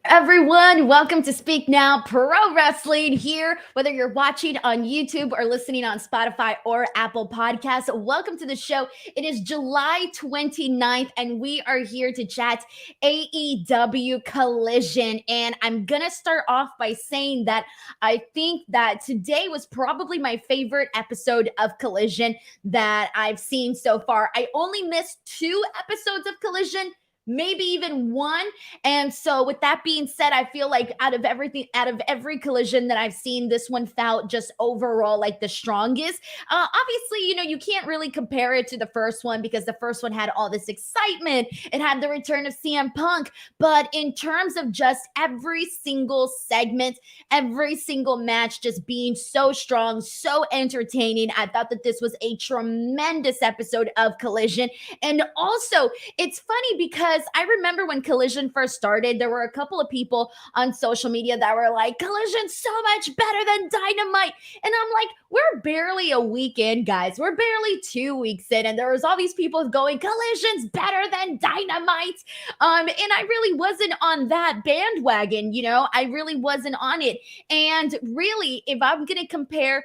Everyone, welcome to Speak Now Pro Wrestling here. Whether you're watching on YouTube or listening on Spotify or Apple Podcasts, welcome to the show. It is July 29th, and we are here to chat AEW Collision. And I'm going to start off by saying that I think that today was probably my favorite episode of Collision that I've seen so far. I only missed 2 episodes of Collision, maybe even one. And so with that being said, I feel like out of every Collision that I've seen, this one felt just overall like the strongest. Obviously, you can't really compare it to the first one because the first one had all this excitement. It had the return of CM Punk. But in terms of just every single segment, every single match just being so strong, so entertaining, I thought that this was a tremendous episode of Collision. And also, it's funny because I remember when Collision first started, there were a couple of people on social media that were like, Collision's so much better than Dynamite. And I'm like, we're barely a week in, guys. We're barely 2 weeks in. And there was all these people going, Collision's better than Dynamite. And I really wasn't on that bandwagon, I really wasn't on it. And really, if I'm going to compare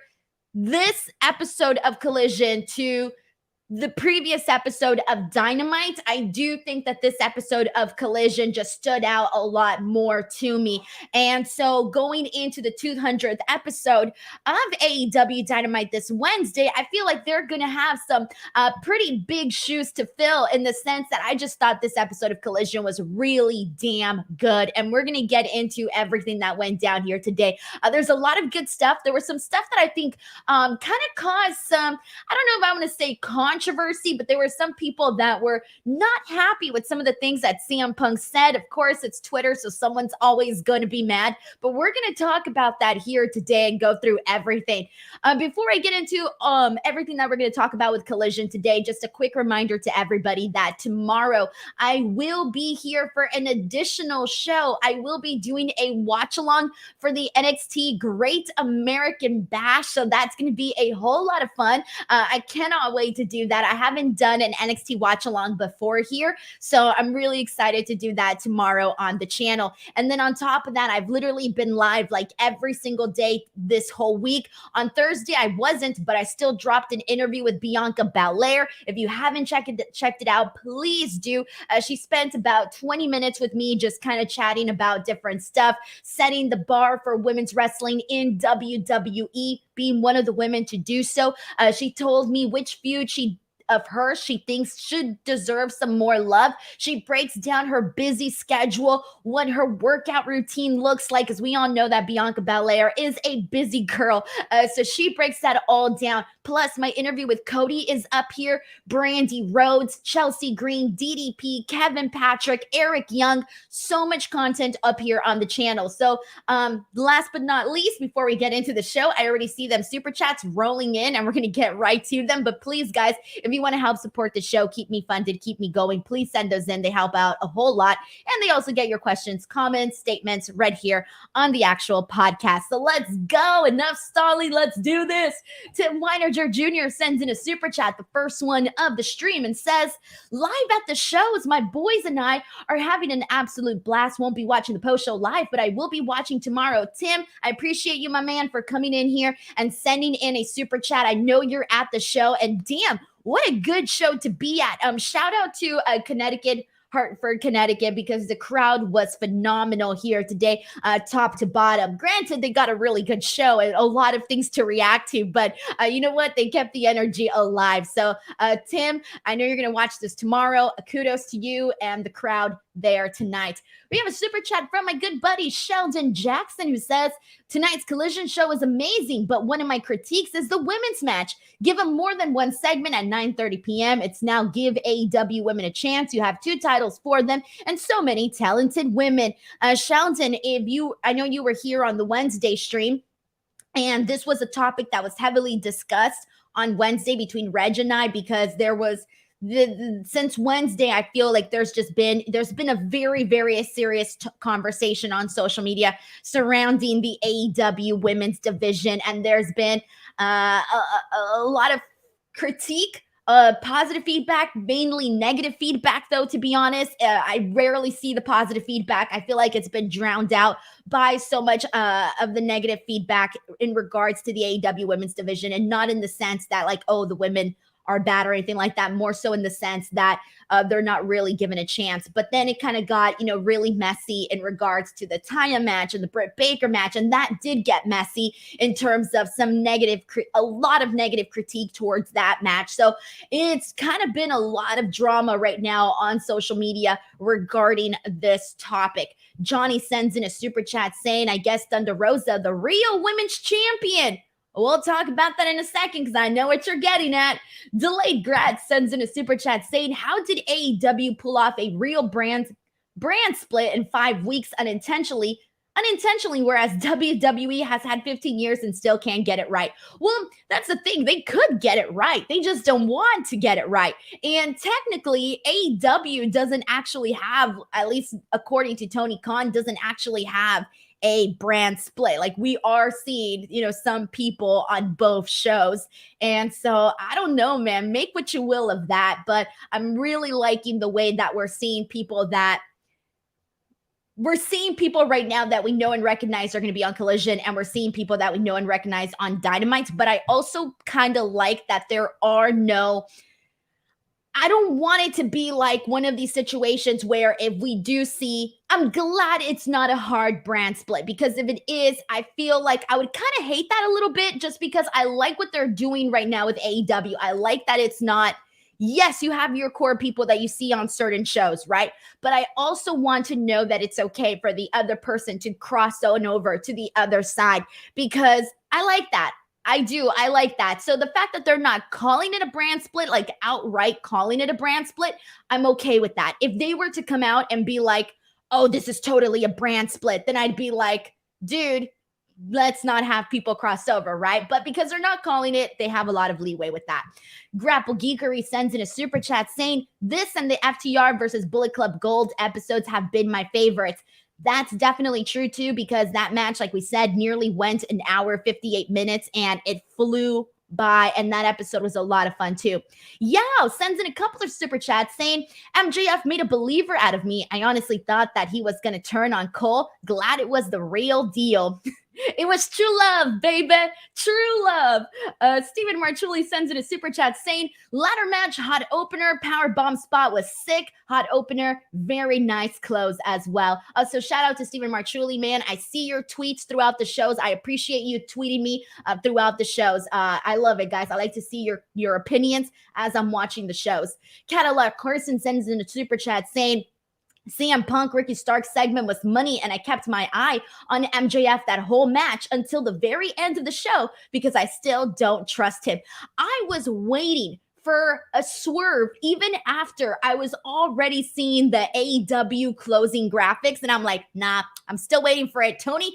this episode of Collision to the previous episode of Dynamite, I do think that this episode of Collision just stood out a lot more to me. And so going into the 200th episode of AEW Dynamite this Wednesday, I feel like they're going to have some pretty big shoes to fill, in the sense that I just thought this episode of Collision was really damn good. And we're going to get into everything that went down here today. There's a lot of good stuff. There was some stuff that I think kind of caused some, I don't know if I want to say controversy, but there were some people that were not happy with some of the things that CM Punk said. Of course, it's Twitter, so someone's always going to be mad, but we're going to talk about that here today and go through everything. Before I get into everything that we're going to talk about with Collision today, just a quick reminder to everybody that tomorrow I will be here for an additional show. I will be doing a watch along for the NXT Great American Bash, so that's going to be a whole lot of fun. I cannot wait to do that. I haven't done an NXT watch along before here, so I'm really excited to do that tomorrow on the channel. And then on top of that, I've literally been live like every single day this whole week. On Thursday, I wasn't, but I still dropped an interview with Bianca Belair. If you haven't checked it out, please do. She spent about 20 minutes with me just kind of chatting about different stuff, setting the bar for women's wrestling in WWE, being one of the women to do so. She told me which feud she thinks should deserve some more love. She breaks down her busy schedule, what her workout routine looks like, as we all know that Bianca Belair is a busy girl. So she breaks that all down. Plus, my interview with Cody is up here. Brandy Rhodes, Chelsea Green, DDP, Kevin Patrick, Eric Young. So much content up here on the channel. So last but not least, before we get into the show, I already see them super chats rolling in, and we're going to get right to them. But please, guys, if you want to help support the show, keep me funded, keep me going, please send those in. They help out a whole lot. And they also get your questions, comments, statements read here on the actual podcast. So let's go. Enough stalling. Let's do this. Tim Weinerger Jr. sends in a super chat, the first one of the stream, and says, live at the shows, my boys and I are having an absolute blast. Won't be watching the post show live, but I will be watching tomorrow. Tim, I appreciate you, my man, for coming in here and sending in a super chat. I know you're at the show, and damn, what a good show to be at. Shout out to Hartford, Connecticut, because the crowd was phenomenal here today, top to bottom. Granted, they got a really good show and a lot of things to react to, but you know what? They kept the energy alive. So, Tim, I know you're going to watch this tomorrow. Kudos to you and the crowd there tonight. We have a super chat from my good buddy Sheldon Jackson, who says, tonight's Collision show is amazing, but one of my critiques is the women's match. Give them more than one segment at 9:30 p.m. It's now give AEW women a chance. You have 2 titles for them and so many talented women. Sheldon, I know you were here on the Wednesday stream, and this was a topic that was heavily discussed on Wednesday between Reg and I, because there was since Wednesday, I feel like there's been a very, very serious conversation on social media surrounding the AEW women's division, and there's been a lot of critique Positive feedback, mainly negative feedback, though, to be honest. I rarely see the positive feedback. I feel like it's been drowned out by so much of the negative feedback in regards to the AEW women's division, and not in the sense that, like, oh, the women are bad or anything like that, more so in the sense that they're not really given a chance. But then it kind of got, really messy in regards to the Taya match and the Britt Baker match. And that did get messy in terms of a lot of negative critique towards that match. So it's kind of been a lot of drama right now on social media regarding this topic. Johnny sends in a super chat saying, I guess Thunder Rosa, the real women's champion. We'll talk about that in a second because I know what you're getting at. Delayed Grad sends in a super chat saying, how did AEW pull off a real brand split in 5 weeks unintentionally, whereas WWE has had 15 years and still can't get it right? Well, that's the thing. They could get it right. They just don't want to get it right. And technically, AEW doesn't actually have, at least according to Tony Khan, doesn't actually have a brand split. Like, we are seeing, some people on both shows. And so I don't know, man, make what you will of that. But I'm really liking the way that we're seeing people right now that we know and recognize are going to be on Collision, and we're seeing people that we know and recognize on Dynamite. But I also kind of like that there are I don't want it to be like one of these situations where if we do see, I'm glad it's not a hard brand split, because if it is, I feel like I would kind of hate that a little bit, just because I like what they're doing right now with AEW. I like that it's not, yes, you have your core people that you see on certain shows, right? But I also want to know that it's okay for the other person to cross on over to the other side, because I like that. I do. I like that. So the fact that they're not calling it a brand split, like outright calling it a brand split, I'm okay with that. If they were to come out and be like, oh, this is totally a brand split, then I'd be like, dude, let's not have people cross over, right? But because they're not calling it, they have a lot of leeway with that. Grapple Geekery sends in a super chat saying, this and the FTR versus Bullet Club Gold episodes have been my favorites. That's definitely true too, because that match, like we said, nearly went an hour, 58 minutes, and it flew by, and that episode was a lot of fun too. Yao sends in a couple of super chats saying, MJF made a believer out of me. I honestly thought that he was going to turn on Cole. Glad it was the real deal. It was true love, baby. True love. Stephen Marchulli sends in a super chat saying, ladder match, hot opener, power bomb spot was sick. Hot opener, very nice close as well. So shout out to Stephen Marchulli, man. I see your tweets throughout the shows. I appreciate you tweeting me throughout the shows. I love it, guys. I like to see your opinions as I'm watching the shows. Cadillac Carson sends in a super chat saying, CM Punk Ricky Starks segment was money, and I kept my eye on MJF that whole match until the very end of the show because I still don't trust him. I was waiting for a swerve even after I was already seeing the AEW closing graphics, and I'm like, nah, I'm still waiting for it. Tony's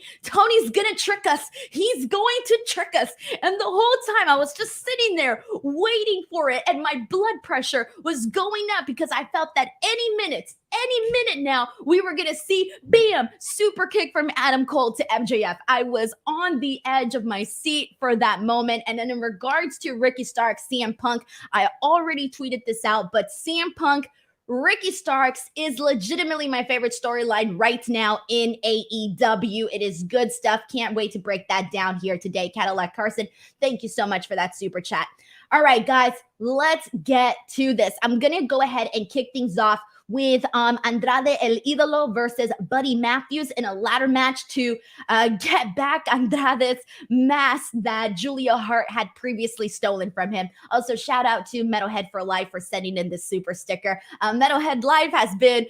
gonna trick us. He's going to trick us. And the whole time I was just sitting there waiting for it, and my blood pressure was going up because I felt that any minute now, we were going to see, bam, super kick from Adam Cole to MJF. I was on the edge of my seat for that moment. And then in regards to Ricky Starks, CM Punk, I already tweeted this out, but CM Punk, Ricky Starks is legitimately my favorite storyline right now in AEW. It is good stuff. Can't wait to break that down here today. Cadillac Carson, thank you so much for that super chat. All right, guys, let's get to this. I'm going to go ahead and kick things off with Andrade El Idolo versus Buddy Matthews in a ladder match to get back Andrade's mask that Julia Hart had previously stolen from him. Also, shout out to Metalhead for Life for sending in this super sticker. Metalhead Life has been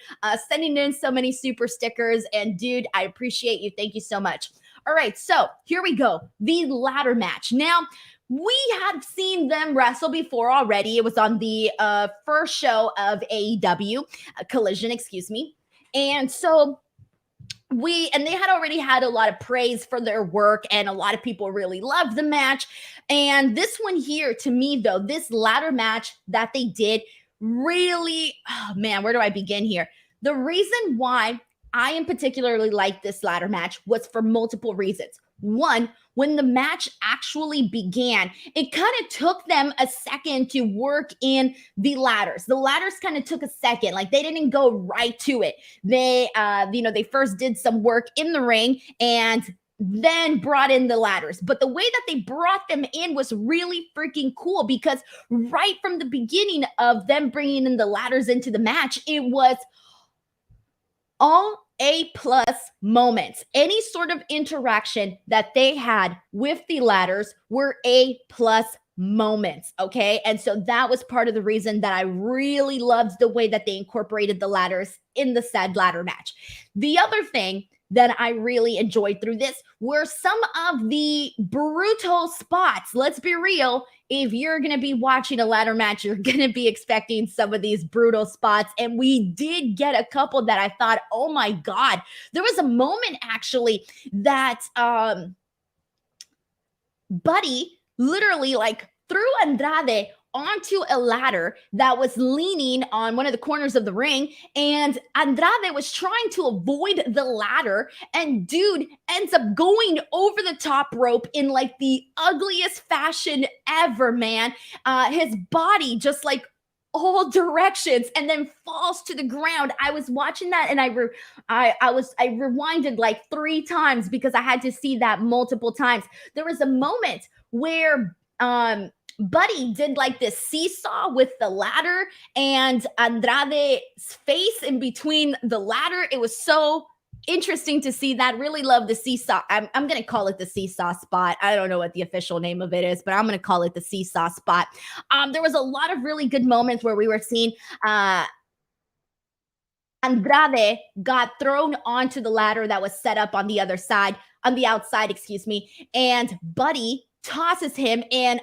sending in so many super stickers, and dude, I appreciate you. Thank you so much. All right, so here we go. The ladder match. Now, we had seen them wrestle before already. It was on the first show of AEW Collision, excuse me. And so they had already had a lot of praise for their work, and a lot of people really loved the match. And this one here, to me though, this ladder match that they did really, oh man, where do I begin here? The reason why I in particularly like this ladder match was for multiple reasons. one, when the match actually began, it kind of took them a second to work in the ladders. The ladders kind of took a second. Like, they didn't go right to it. They, they first did some work in the ring and then brought in the ladders. But the way that they brought them in was really freaking cool, because right from the beginning of them bringing in the ladders into the match, it was all A+ moments. Any sort of interaction that they had with the ladders were A+ moments, okay? And so that was part of the reason that I really loved the way that they incorporated the ladders in the said ladder match. The other thing that I really enjoyed through this were some of the brutal spots. Let's be real. If you're going to be watching a ladder match, you're going to be expecting some of these brutal spots. And we did get a couple that I thought, oh my God. There was a moment actually that Buddy literally like threw Andrade onto a ladder that was leaning on one of the corners of the ring, and Andrade was trying to avoid the ladder, and dude ends up going over the top rope in like the ugliest fashion ever, man. His body just like all directions and then falls to the ground. I was watching that and I rewinded like 3 times because I had to see that multiple times. There was a moment where Buddy did like this seesaw with the ladder and Andrade's face in between the ladder. It was so interesting to see that. Really love the seesaw. I'm going to call it the seesaw spot. I don't know what the official name of it is, but I'm going to call it the seesaw spot. There was a lot of really good moments where we were seeing Andrade got thrown onto the ladder that was set up on the other side, on the outside, excuse me, and Buddy tosses him, and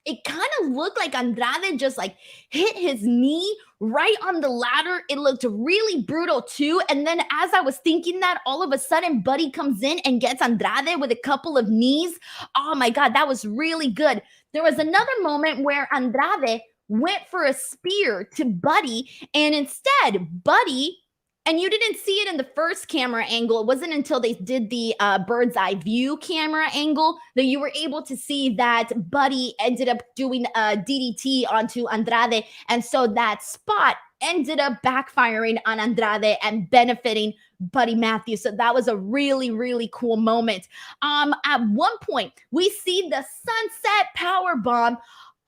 it kind of looked like Andrade just like hit his knee right on the ladder. It looked really brutal too. And then as I was thinking that, all of a sudden Buddy comes in and gets Andrade with a couple of knees. Oh my God, that was really good. There was another moment where Andrade went for a spear to Buddy, and instead Buddy, and you didn't see it in the first camera angle. It wasn't until they did the bird's eye view camera angle that you were able to see that Buddy ended up doing a DDT onto Andrade. And so that spot ended up backfiring on Andrade and benefiting Buddy Matthews. So that was a really, really cool moment. At one point, we see the sunset power bomb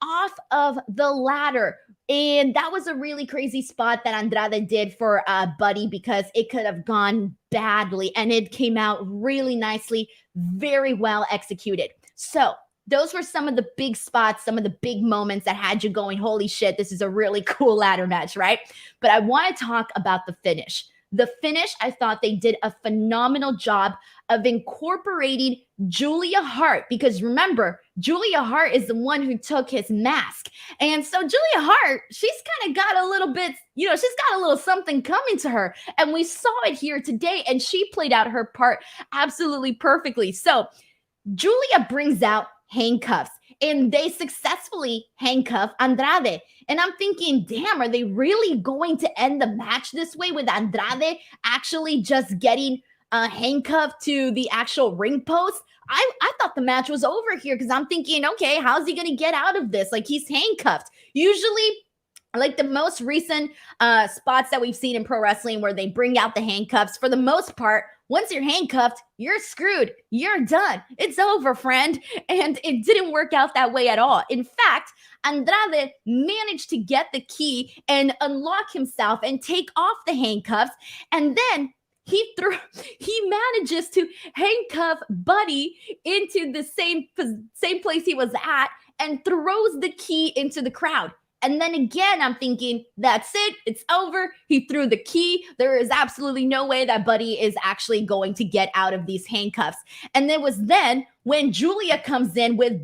off of the ladder. And that was a really crazy spot that Andrade did for Buddy, because it could have gone badly, and it came out really nicely, very well executed. So those were some of the big spots, some of the big moments that had you going, holy shit, this is a really cool ladder match, right? But I want to talk about the finish. The finish, I thought they did a phenomenal job of incorporating Julia Hart, because remember, Julia Hart is the one who took his mask. And so Julia Hart, she's kind of got a little bit, she's got a little something coming to her. And we saw it here today, and she played out her part absolutely perfectly. So Julia brings out handcuffs, and they successfully handcuff Andrade. And I'm thinking, damn, are they really going to end the match this way, with Andrade actually just getting handcuffed to the actual ring post? I thought the match was over here, because I'm thinking, okay, how's he going to get out of this? Like, he's handcuffed. Usually, like the most recent spots that we've seen in pro wrestling where they bring out the handcuffs, for the most part, once you're handcuffed, you're screwed. You're done. It's over, friend. And it didn't work out that way at all. In fact, Andrade managed to get the key and unlock himself and take off the handcuffs. And then he manages to handcuff Buddy into the same place he was at and throws the key into the crowd. And then again, I'm thinking, that's it. It's over. He threw the key. There is absolutely no way that Buddy is actually going to get out of these handcuffs. And it was then when Julia comes in with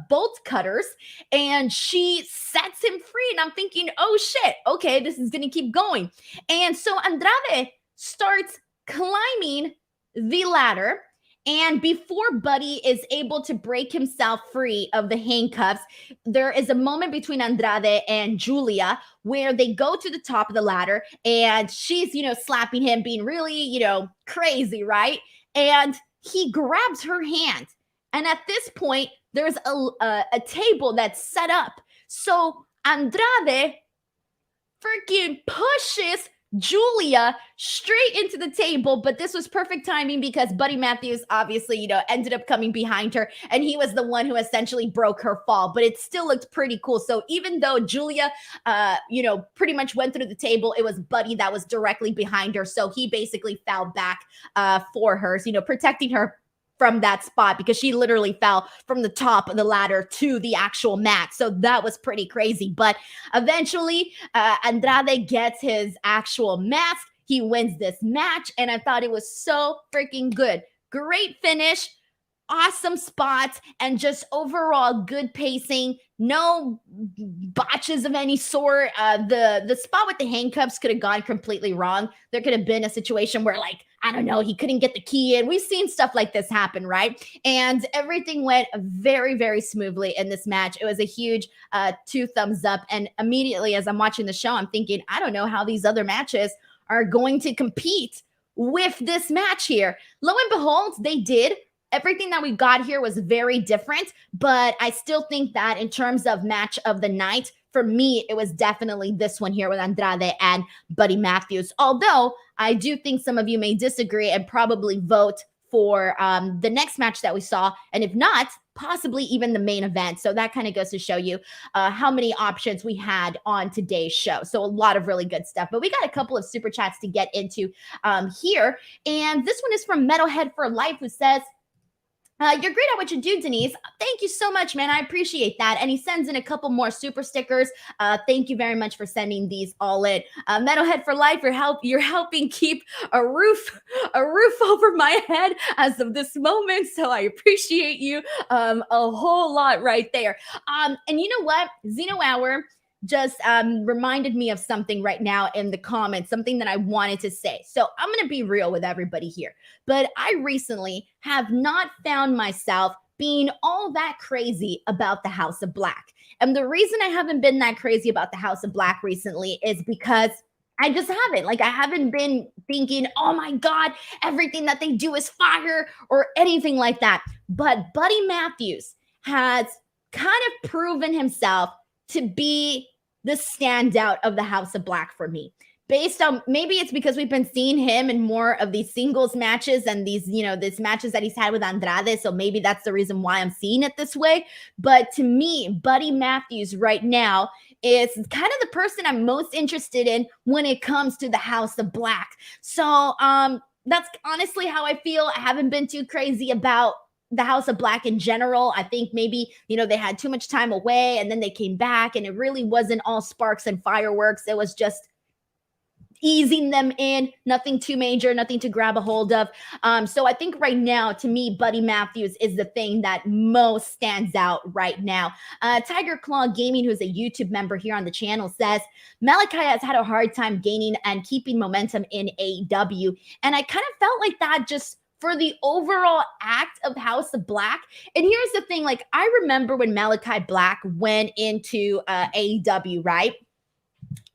bolt cutters, and she sets him free. And I'm thinking, oh shit, okay, this is going to keep going. And so Andrade starts climbing the ladder. And before Buddy is able to break himself free of the handcuffs, there is a moment between Andrade and Julia where they go to the top of the ladder, and she's, slapping him, being really, crazy, right? And he grabs her hand. And at this point, there's a table that's set up. So Andrade freaking pushes Julia straight into the table, but this was perfect timing because Buddy Matthews obviously, ended up coming behind her, and he was the one who essentially broke her fall, but it still looked pretty cool. So even though Julia, pretty much went through the table, it was Buddy that was directly behind her. So he basically fell back for her, protecting her from that spot because she literally fell from the top of the ladder to the actual mat. So that was pretty crazy. But eventually, Andrade gets his actual mask. He wins this match, and I thought it was so freaking good. Great finish, awesome spots, and just overall good pacing. No botches of any sort. The spot with the handcuffs could have gone completely wrong. There could have been a situation where, I don't know, he couldn't get the key in. We've seen stuff like this happen, right? And everything went very, very smoothly in this match. It was a huge 2 thumbs up. And immediately as I'm watching the show, I'm thinking, I don't know how these other matches are going to compete with this match here. Lo and behold, they did. Everything that we got here was very different, but I still think that in terms of match of the night, for me, it was definitely this one here with Andrade and Buddy Matthews. Although I do think some of you may disagree and probably vote for the next match that we saw, and if not, possibly even the main event. So that kind of goes to show you how many options we had on today's show. So a lot of really good stuff. But we got a couple of super chats to get into here. And this one is from Metalhead for Life, who says, you're great at what you do, Denise. Thank you so much, man. I appreciate that. And he sends in a couple more super stickers. Thank you very much for sending these all in. Metalhead for Life, you're helping keep a roof over my head as of this moment. So I appreciate you a whole lot right there. And you know what? Zeno Hour just reminded me of something right now in the comments, something that I wanted to say. So I'm going to be real with everybody here, but I recently have not found myself being all that crazy about the House of Black. And the reason I haven't been that crazy about the House of Black recently is because I just haven't. I haven't been thinking, oh my God, everything that they do is fire or anything like that. But Buddy Matthews has kind of proven himself to be the standout of the House of Black for me. Based on, maybe it's because we've been seeing him in more of these singles matches and these matches that he's had with Andrade. So maybe that's the reason why I'm seeing it this way. But to me, Buddy Matthews right now is kind of the person I'm most interested in when it comes to the House of Black. So that's honestly how I feel. I haven't been too crazy about the House of Black in general. I think maybe, they had too much time away and then they came back and it really wasn't all sparks and fireworks. It was just easing them in, nothing too major, nothing to grab a hold of. So I think right now, to me, Buddy Matthews is the thing that most stands out right now. Tiger Claw Gaming, who's a YouTube member here on the channel, says, Malachi has had a hard time gaining and keeping momentum in AEW. And I kind of felt like that just for the overall act of House of Black. And here's the thing, I remember when Malachi Black went into AEW, right?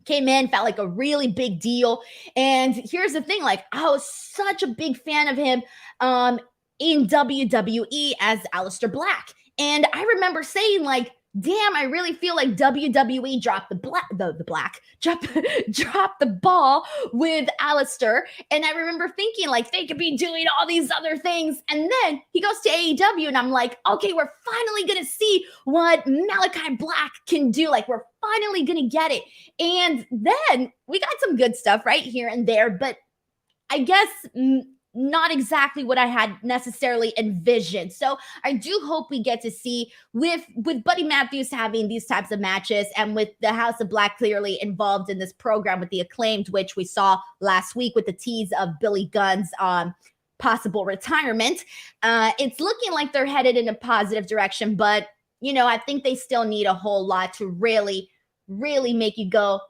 Came in, felt like a really big deal. And here's the thing, I was such a big fan of him in WWE as Aleister Black. And I remember saying, damn, I really feel like WWE dropped dropped the ball with Aleister. And I remember thinking, they could be doing all these other things. And then he goes to AEW, and I'm like, okay, we're finally going to see what Malachi Black can do. We're finally going to get it. And then we got some good stuff right here and there, but I guess not exactly what I had necessarily envisioned. So I do hope we get to see with Buddy Matthews having these types of matches, and with the House of Black clearly involved in this program with the Acclaimed, which we saw last week with the tease of Billy Gunn's possible retirement. It's looking like they're headed in a positive direction, but I think they still need a whole lot to really, really make you go,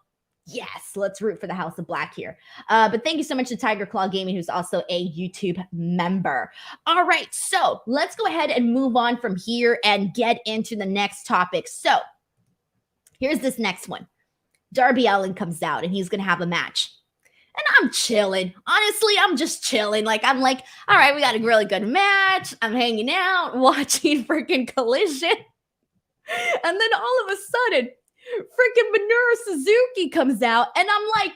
yes, let's root for the House of Black here. But thank you so much to Tiger Claw Gaming, who's also a YouTube member. All right, so let's go ahead and move on from here and get into the next topic. So here's this next one. Darby Allin comes out and he's going to have a match. And I'm chilling. Honestly, I'm just chilling. Like, I'm like, all right, we got a really good match. I'm hanging out, watching freaking Collision. And then all of a sudden, freaking Minoru Suzuki comes out. And I'm like,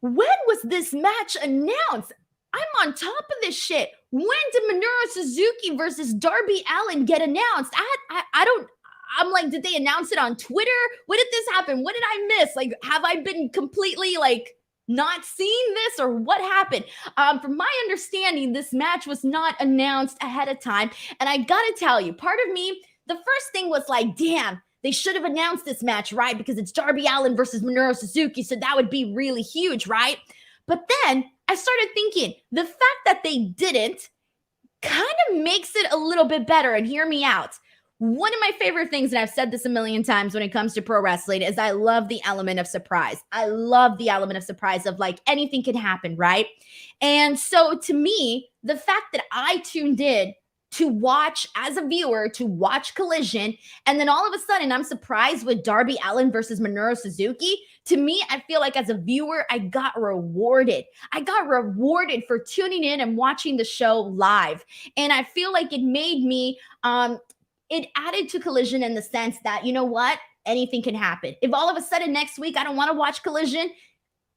when was this match announced? I'm on top of this shit. When did Minoru Suzuki versus Darby Allin get announced? I don't. I'm like, did they announce it on Twitter? When did this happen? What did I miss? Like, have I been completely like not seeing this, or what happened? From my understanding, this match was not announced ahead of time. And I gotta tell you, part of me, the first thing was like, damn, they should have announced this match, right? Because it's Darby Allin versus Minoru Suzuki, so that would be really huge, right? But then I started thinking, the fact that they didn't kind of makes it a little bit better. And hear me out. One of my favorite things, and I've said this a million times when it comes to pro wrestling, is I love the element of surprise. I love the element of surprise of like anything can happen, right? And so to me, the fact that I tuned in to watch as a viewer, to watch Collision, and then all of a sudden I'm surprised with Darby Allin versus Minoru Suzuki. To me, I feel like as a viewer, I got rewarded. I got rewarded for tuning in and watching the show live. And I feel like it made me, it added to Collision in the sense that, you know what? Anything can happen. If all of a sudden next week I don't want to watch Collision,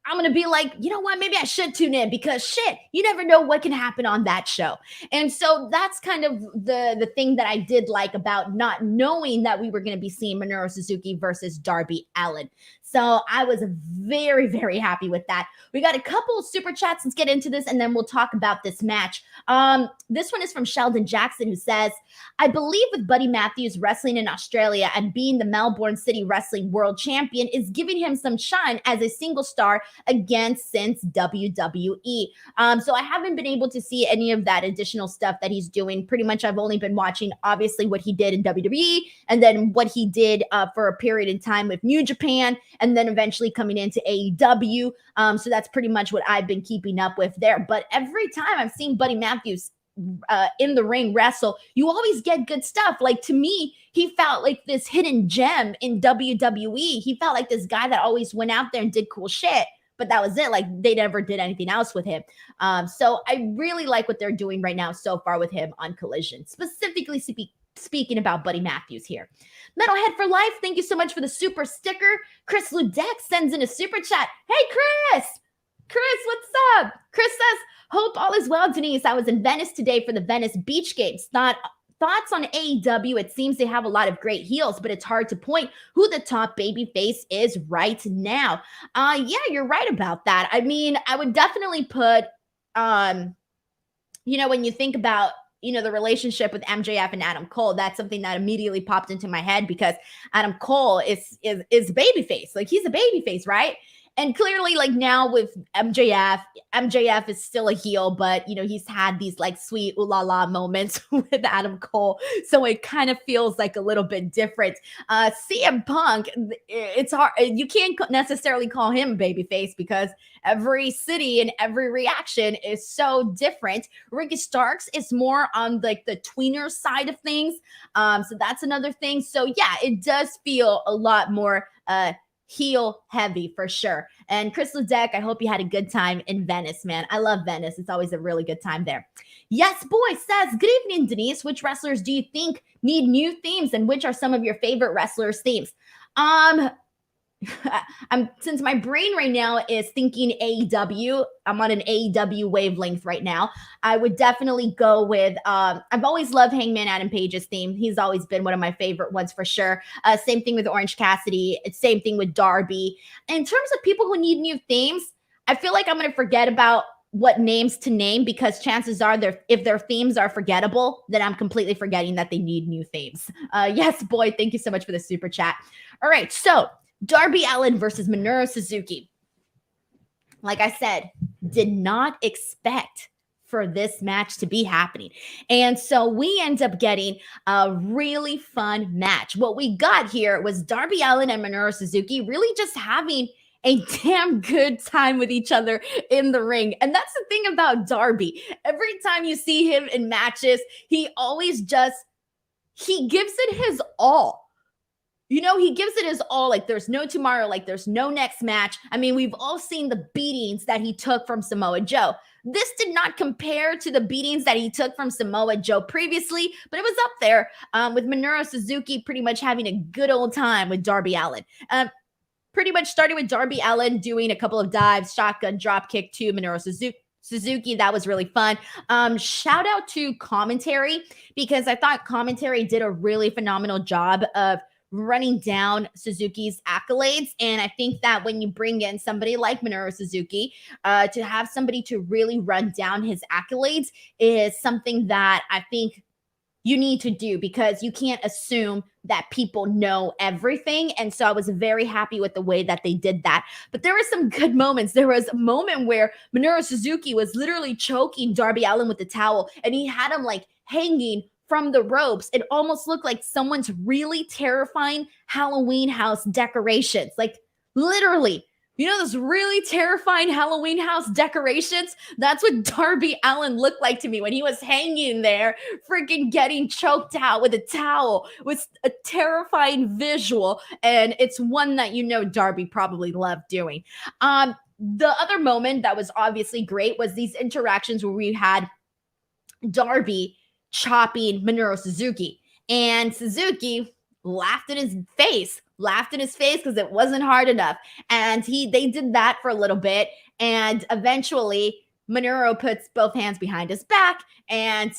I'm going to be like, you know what? Maybe I should tune in, because shit, you never know what can happen on that show. And so that's kind of the thing that I did like about not knowing that we were going to be seeing Minoru Suzuki versus Darby Allin. So I was very, very happy with that. We got a couple of super chats. Let's get into this, and then we'll talk about this match. This one is from Sheldon Jackson, who says, I believe with Buddy Matthews wrestling in Australia and being the Melbourne City Wrestling World Champion is giving him some shine as a single star again since WWE. So I haven't been able to see any of that additional stuff that he's doing. Pretty much I've only been watching, obviously, what he did in WWE, and then what he did for a period in time with New Japan, and then eventually coming into AEW. So that's pretty much what I've been keeping up with there. But every time I've seen Buddy Matthews in the ring wrestle, you always get good stuff. Like, to me, he felt like this hidden gem in WWE. He felt like this guy that always went out there and did cool shit, but that was it. Like, they never did anything else with him. So I really like what they're doing right now so far with him on Collision, specifically speaking about Buddy Matthews here. Metalhead for Life, thank you so much for the super sticker. Chris Ludek sends in a super chat. Hey, Chris! Chris, what's up? Chris says, hope all is well, Denise. I was in Venice today for the Venice Beach Games. Thoughts on AEW? It seems they have a lot of great heels, but it's hard to point who the top baby face is right now. Yeah, you're right about that. I mean, I would definitely put, when you think about, the relationship with MJF and Adam Cole, that's something that immediately popped into my head, because Adam Cole is babyface. Like, he's a babyface, right? And clearly, like, now with MJF is still a heel, but, he's had these like sweet ooh la la moments with Adam Cole. So it kind of feels like a little bit different. CM Punk, it's hard. You can't necessarily call him a babyface, because every city and every reaction is so different. Ricky Starks is more on like the tweener side of things. So that's another thing. So yeah, it does feel a lot more, heel heavy for sure. And Chris Ludek, I hope you had a good time in Venice, man. I love Venice. It's always a really good time there. Yes Boy says, good evening, Denise. Which wrestlers do you think need new themes, and which are some of your favorite wrestlers' themes? Since my brain right now is thinking AEW, I'm on an AEW wavelength right now. I would definitely go with, I've always loved Hangman Adam Page's theme. He's always been one of my favorite ones for sure. Same thing with Orange Cassidy. Same thing with Darby. In terms of people who need new themes, I feel like I'm going to forget about what names to name, because chances are if their themes are forgettable, then I'm completely forgetting that they need new themes. Yes, Boy, thank you so much for the super chat. All right, so Darby Allin versus Minoru Suzuki. Like I said, did not expect for this match to be happening. And so we end up getting a really fun match. What we got here was Darby Allin and Minoru Suzuki really just having a damn good time with each other in the ring. And that's the thing about Darby. Every time you see him in matches, he always he gives it his all. he gives it his all. Like, there's no tomorrow, like there's no next match. I mean, we've all seen the beatings that he took from Samoa Joe. This did not compare to the beatings that he took from Samoa Joe previously, but it was up there with Minoru Suzuki pretty much having a good old time with Darby Allin. Pretty much starting with Darby Allin doing a couple of dives, shotgun drop kick to Minoru Suzuki. That was really fun. Shout out to commentary, because I thought commentary did a really phenomenal job of running down Suzuki's accolades. And I think that when you bring in somebody like Minoru Suzuki, to have somebody to really run down his accolades is something that I think you need to do, because you can't assume that people know everything. And so I was very happy with the way that they did that. But there were some good moments. There was a moment where Minoru Suzuki was literally choking Darby Allin with the towel, and he had him like hanging from the ropes. It almost looked like someone's really terrifying Halloween house decorations. Like, literally, those really terrifying Halloween house decorations? That's what Darby Allin looked like to me when he was hanging there, freaking getting choked out with a towel. It was a terrifying visual, and it's one that Darby probably loved doing. The other moment that was obviously great was these interactions where we had Darby chopping Minoru Suzuki, and Suzuki laughed in his face because it wasn't hard enough. And they did that for a little bit, and eventually Minoru puts both hands behind his back, and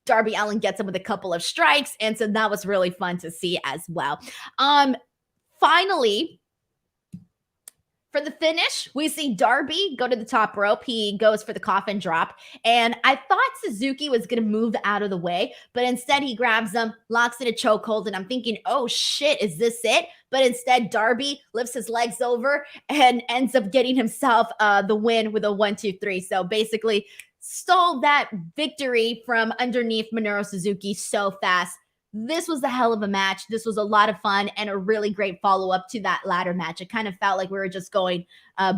Darby Allin gets him with a couple of strikes, and so that was really fun to see as well. Finally, for the finish, we see Darby go to the top rope. He goes for the coffin drop. And I thought Suzuki was going to move out of the way, but instead he grabs him, locks in a chokehold. And I'm thinking, oh shit, is this it? But instead, Darby lifts his legs over and ends up getting himself the win with a 1-2-3. So basically stole that victory from underneath Minoru Suzuki so fast. This was a hell of a match. This was a lot of fun and a really great follow-up to that ladder match. It kind of felt like we were just going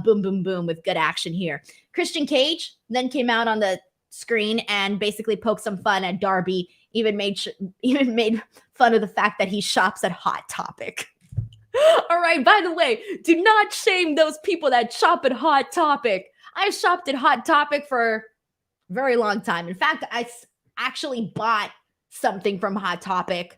boom, boom, boom with good action here. Christian Cage then came out on the screen and basically poked some fun at Darby, even made fun of the fact that he shops at Hot Topic. All right, by the way, do not shame those people that shop at Hot Topic. I shopped at Hot Topic for a very long time. In fact, I actually bought something from Hot Topic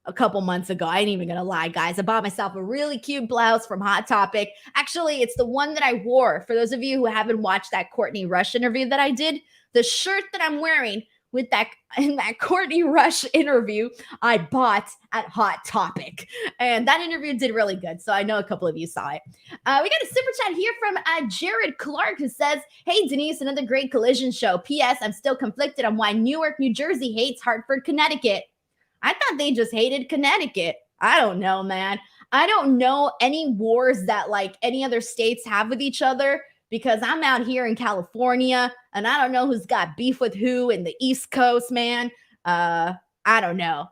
a couple months ago. I ain't even gonna lie, guys. I bought myself a really cute blouse from Hot Topic. Actually, it's the one that I wore. For those of you who haven't watched that Courtney Rush interview that I did, the shirt that I'm wearing with that in that Courtney Rush interview, I bought at Hot Topic. And that interview did really good. So I know a couple of you saw it. We got a super chat here from Jared Clark, who says, hey, Denise, another great Collision show. P.S. I'm still conflicted on why Newark, New Jersey hates Hartford, Connecticut. I thought they just hated Connecticut. I don't know, man. I don't know any wars that like any other states have with each other, because I'm out here in California and I don't know who's got beef with who in the East Coast, man. I don't know.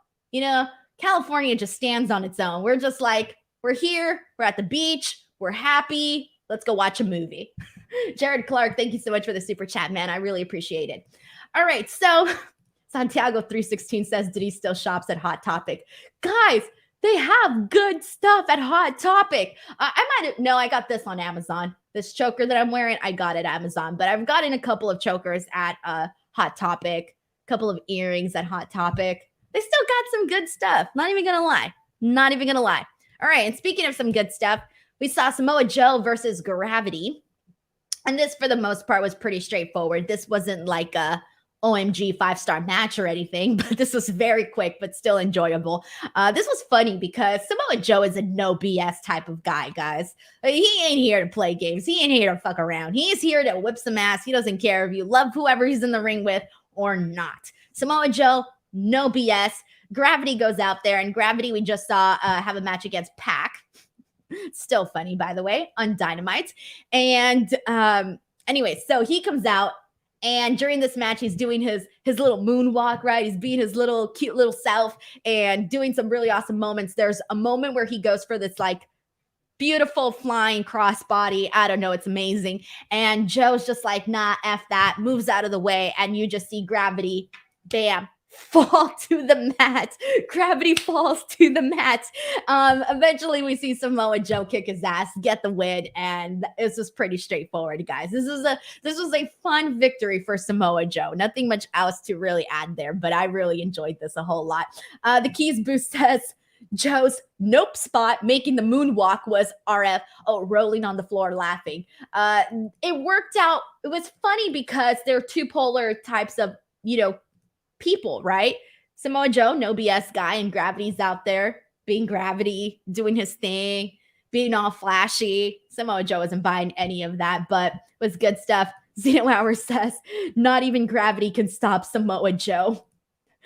California just stands on its own. We're just like, we're here, we're at the beach, we're happy. Let's go watch a movie. Jared Clark, thank you so much for the super chat, man. I really appreciate it. All right, so Santiago 316 says, did he still shops at Hot Topic? Guys, they have good stuff at Hot Topic. I got this on Amazon. This choker that I'm wearing, I got at Amazon. But I've gotten a couple of chokers at Hot Topic, a couple of earrings at Hot Topic. They still got some good stuff. Not even going to lie. All right, and speaking of some good stuff, we saw Samoa Joe versus Gravity. And this, for the most part, was pretty straightforward. This wasn't like a OMG 5-star match or anything, but this was very quick, but still enjoyable. This was funny because Samoa Joe is a no BS type of guy, guys. He ain't here to play games. He ain't here to fuck around. He's here to whip some ass. He doesn't care if you love whoever he's in the ring with or not. Samoa Joe, no BS. Gravity goes out there, and Gravity we just saw have a match against Pac. Still funny, by the way, on Dynamite. And anyway, so he comes out. And during this match, he's doing his little moonwalk, right? He's being his little cute little self and doing some really awesome moments. There's a moment where he goes for this like beautiful flying crossbody. I don't know. It's amazing. And Joe's just like, nah, F that, moves out of the way. And you just see Gravity, bam, fall to the mat. Gravity falls to the mat. Eventually, we see Samoa Joe kick his ass, get the win, and this was pretty straightforward, guys. This was a fun victory for Samoa Joe. Nothing much else to really add there, but I really enjoyed this a whole lot. The Keys boost says Joe's nope spot making the moonwalk was RF. Oh, rolling on the floor laughing. It worked out. It was funny because they're two polar types of, people, right? Samoa Joe, no BS guy, and Gravity's out there being Gravity, doing his thing, being all flashy. Samoa Joe isn't buying any of that, but it was good stuff. Zeno Hour says, not even Gravity can stop Samoa Joe.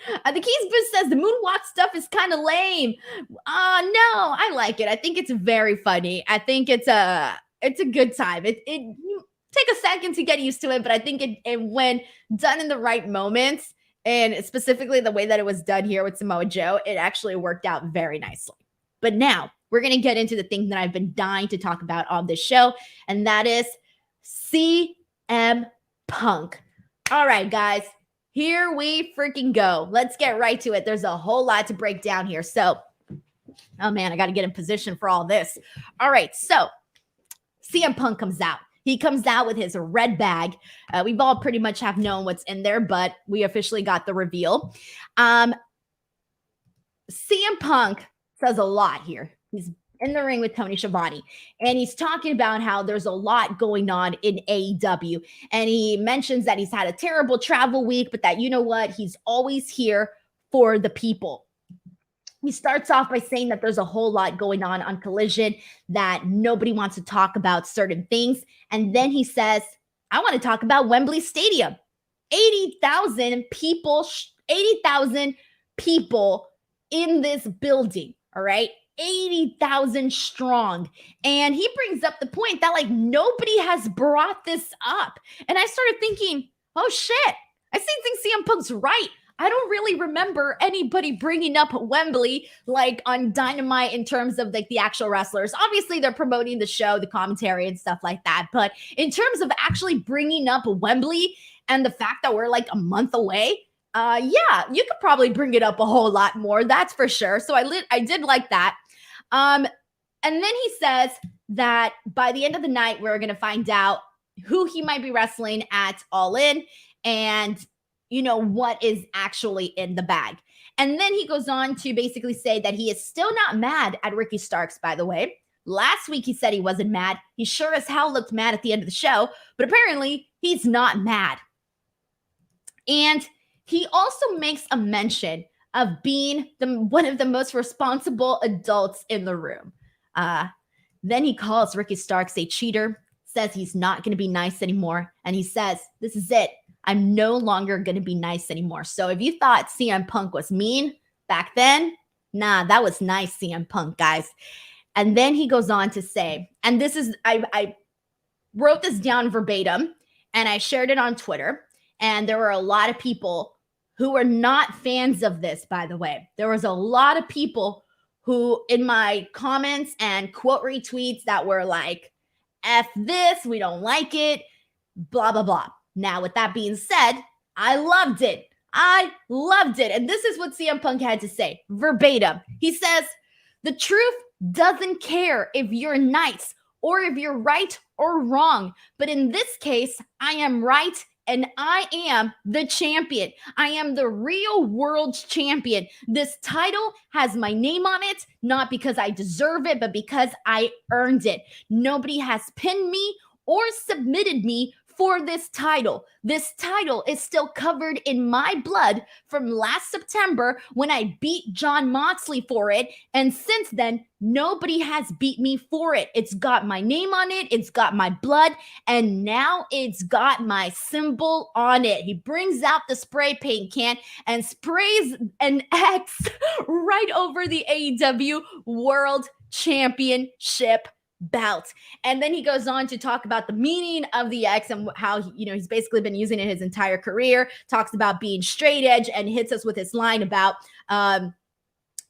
The Keys Boost says the moonwalk stuff is kind of lame. No, I like it. I think it's very funny. I think it's a good time. It take a second to get used to it, but I think it when done in the right moments, and specifically the way that it was done here with Samoa Joe, it actually worked out very nicely. But now we're going to get into the thing that I've been dying to talk about on this show, and that is CM Punk. All right, guys, here we freaking go. Let's get right to it. There's a whole lot to break down here. So, oh man, I got to get in position for all this. All right, so CM Punk comes out. He comes out with his red bag. We've all pretty much have known what's in there, but we officially got the reveal. CM Punk says a lot here. He's in the ring with Tony Schiavone, and he's talking about how there's a lot going on in AEW. And he mentions that he's had a terrible travel week, but that, you know what, he's always here for the people. He starts off by saying that there's a whole lot going on Collision, that nobody wants to talk about certain things. And then he says, I want to talk about Wembley Stadium. 80,000 people, 80,000 people in this building, all right? 80,000 strong. And he brings up the point that, like, nobody has brought this up. And I started thinking, oh shit, I think CM Punk's right. I don't really remember anybody bringing up Wembley like on Dynamite in terms of like the actual wrestlers. Obviously, they're promoting the show, the commentary and stuff like that. But in terms of actually bringing up Wembley and the fact that we're like a month away, yeah, you could probably bring it up a whole lot more. That's for sure. So I did like that. And then he says that by the end of the night, we're going to find out who he might be wrestling at All In and what is actually in the bag. And then he goes on to basically say that he is still not mad at Ricky Starks, by the way. Last week, he said he wasn't mad. He sure as hell looked mad at the end of the show, but apparently he's not mad. And he also makes a mention of being one of the most responsible adults in the room. Then he calls Ricky Starks a cheater, says he's not going to be nice anymore. And he says, this is it. I'm no longer going to be nice anymore. So if you thought CM Punk was mean back then, nah, that was nice CM Punk, guys. And then he goes on to say, and this is, I wrote this down verbatim and I shared it on Twitter. And there were a lot of people who were not fans of this, by the way. There was a lot of people who in my comments and quote retweets that were like, F this, we don't like it, blah, blah, blah. Now, with that being said, I loved it. I loved it. And this is what CM Punk had to say, verbatim. He says, the truth doesn't care if you're nice or if you're right or wrong. But in this case, I am right and I am the champion. I am the real world champion. This title has my name on it, not because I deserve it, but because I earned it. Nobody has pinned me or submitted me for this title. This title is still covered in my blood from last September when I beat John Moxley for it. And since then, nobody has beat me for it. It's got my name on it. It's got my blood. And now it's got my symbol on it. He brings out the spray paint can and sprays an X right over the AEW World Championship belt. And then he goes on to talk about the meaning of the X and how, he's basically been using it his entire career, talks about being straight edge and hits us with his line about,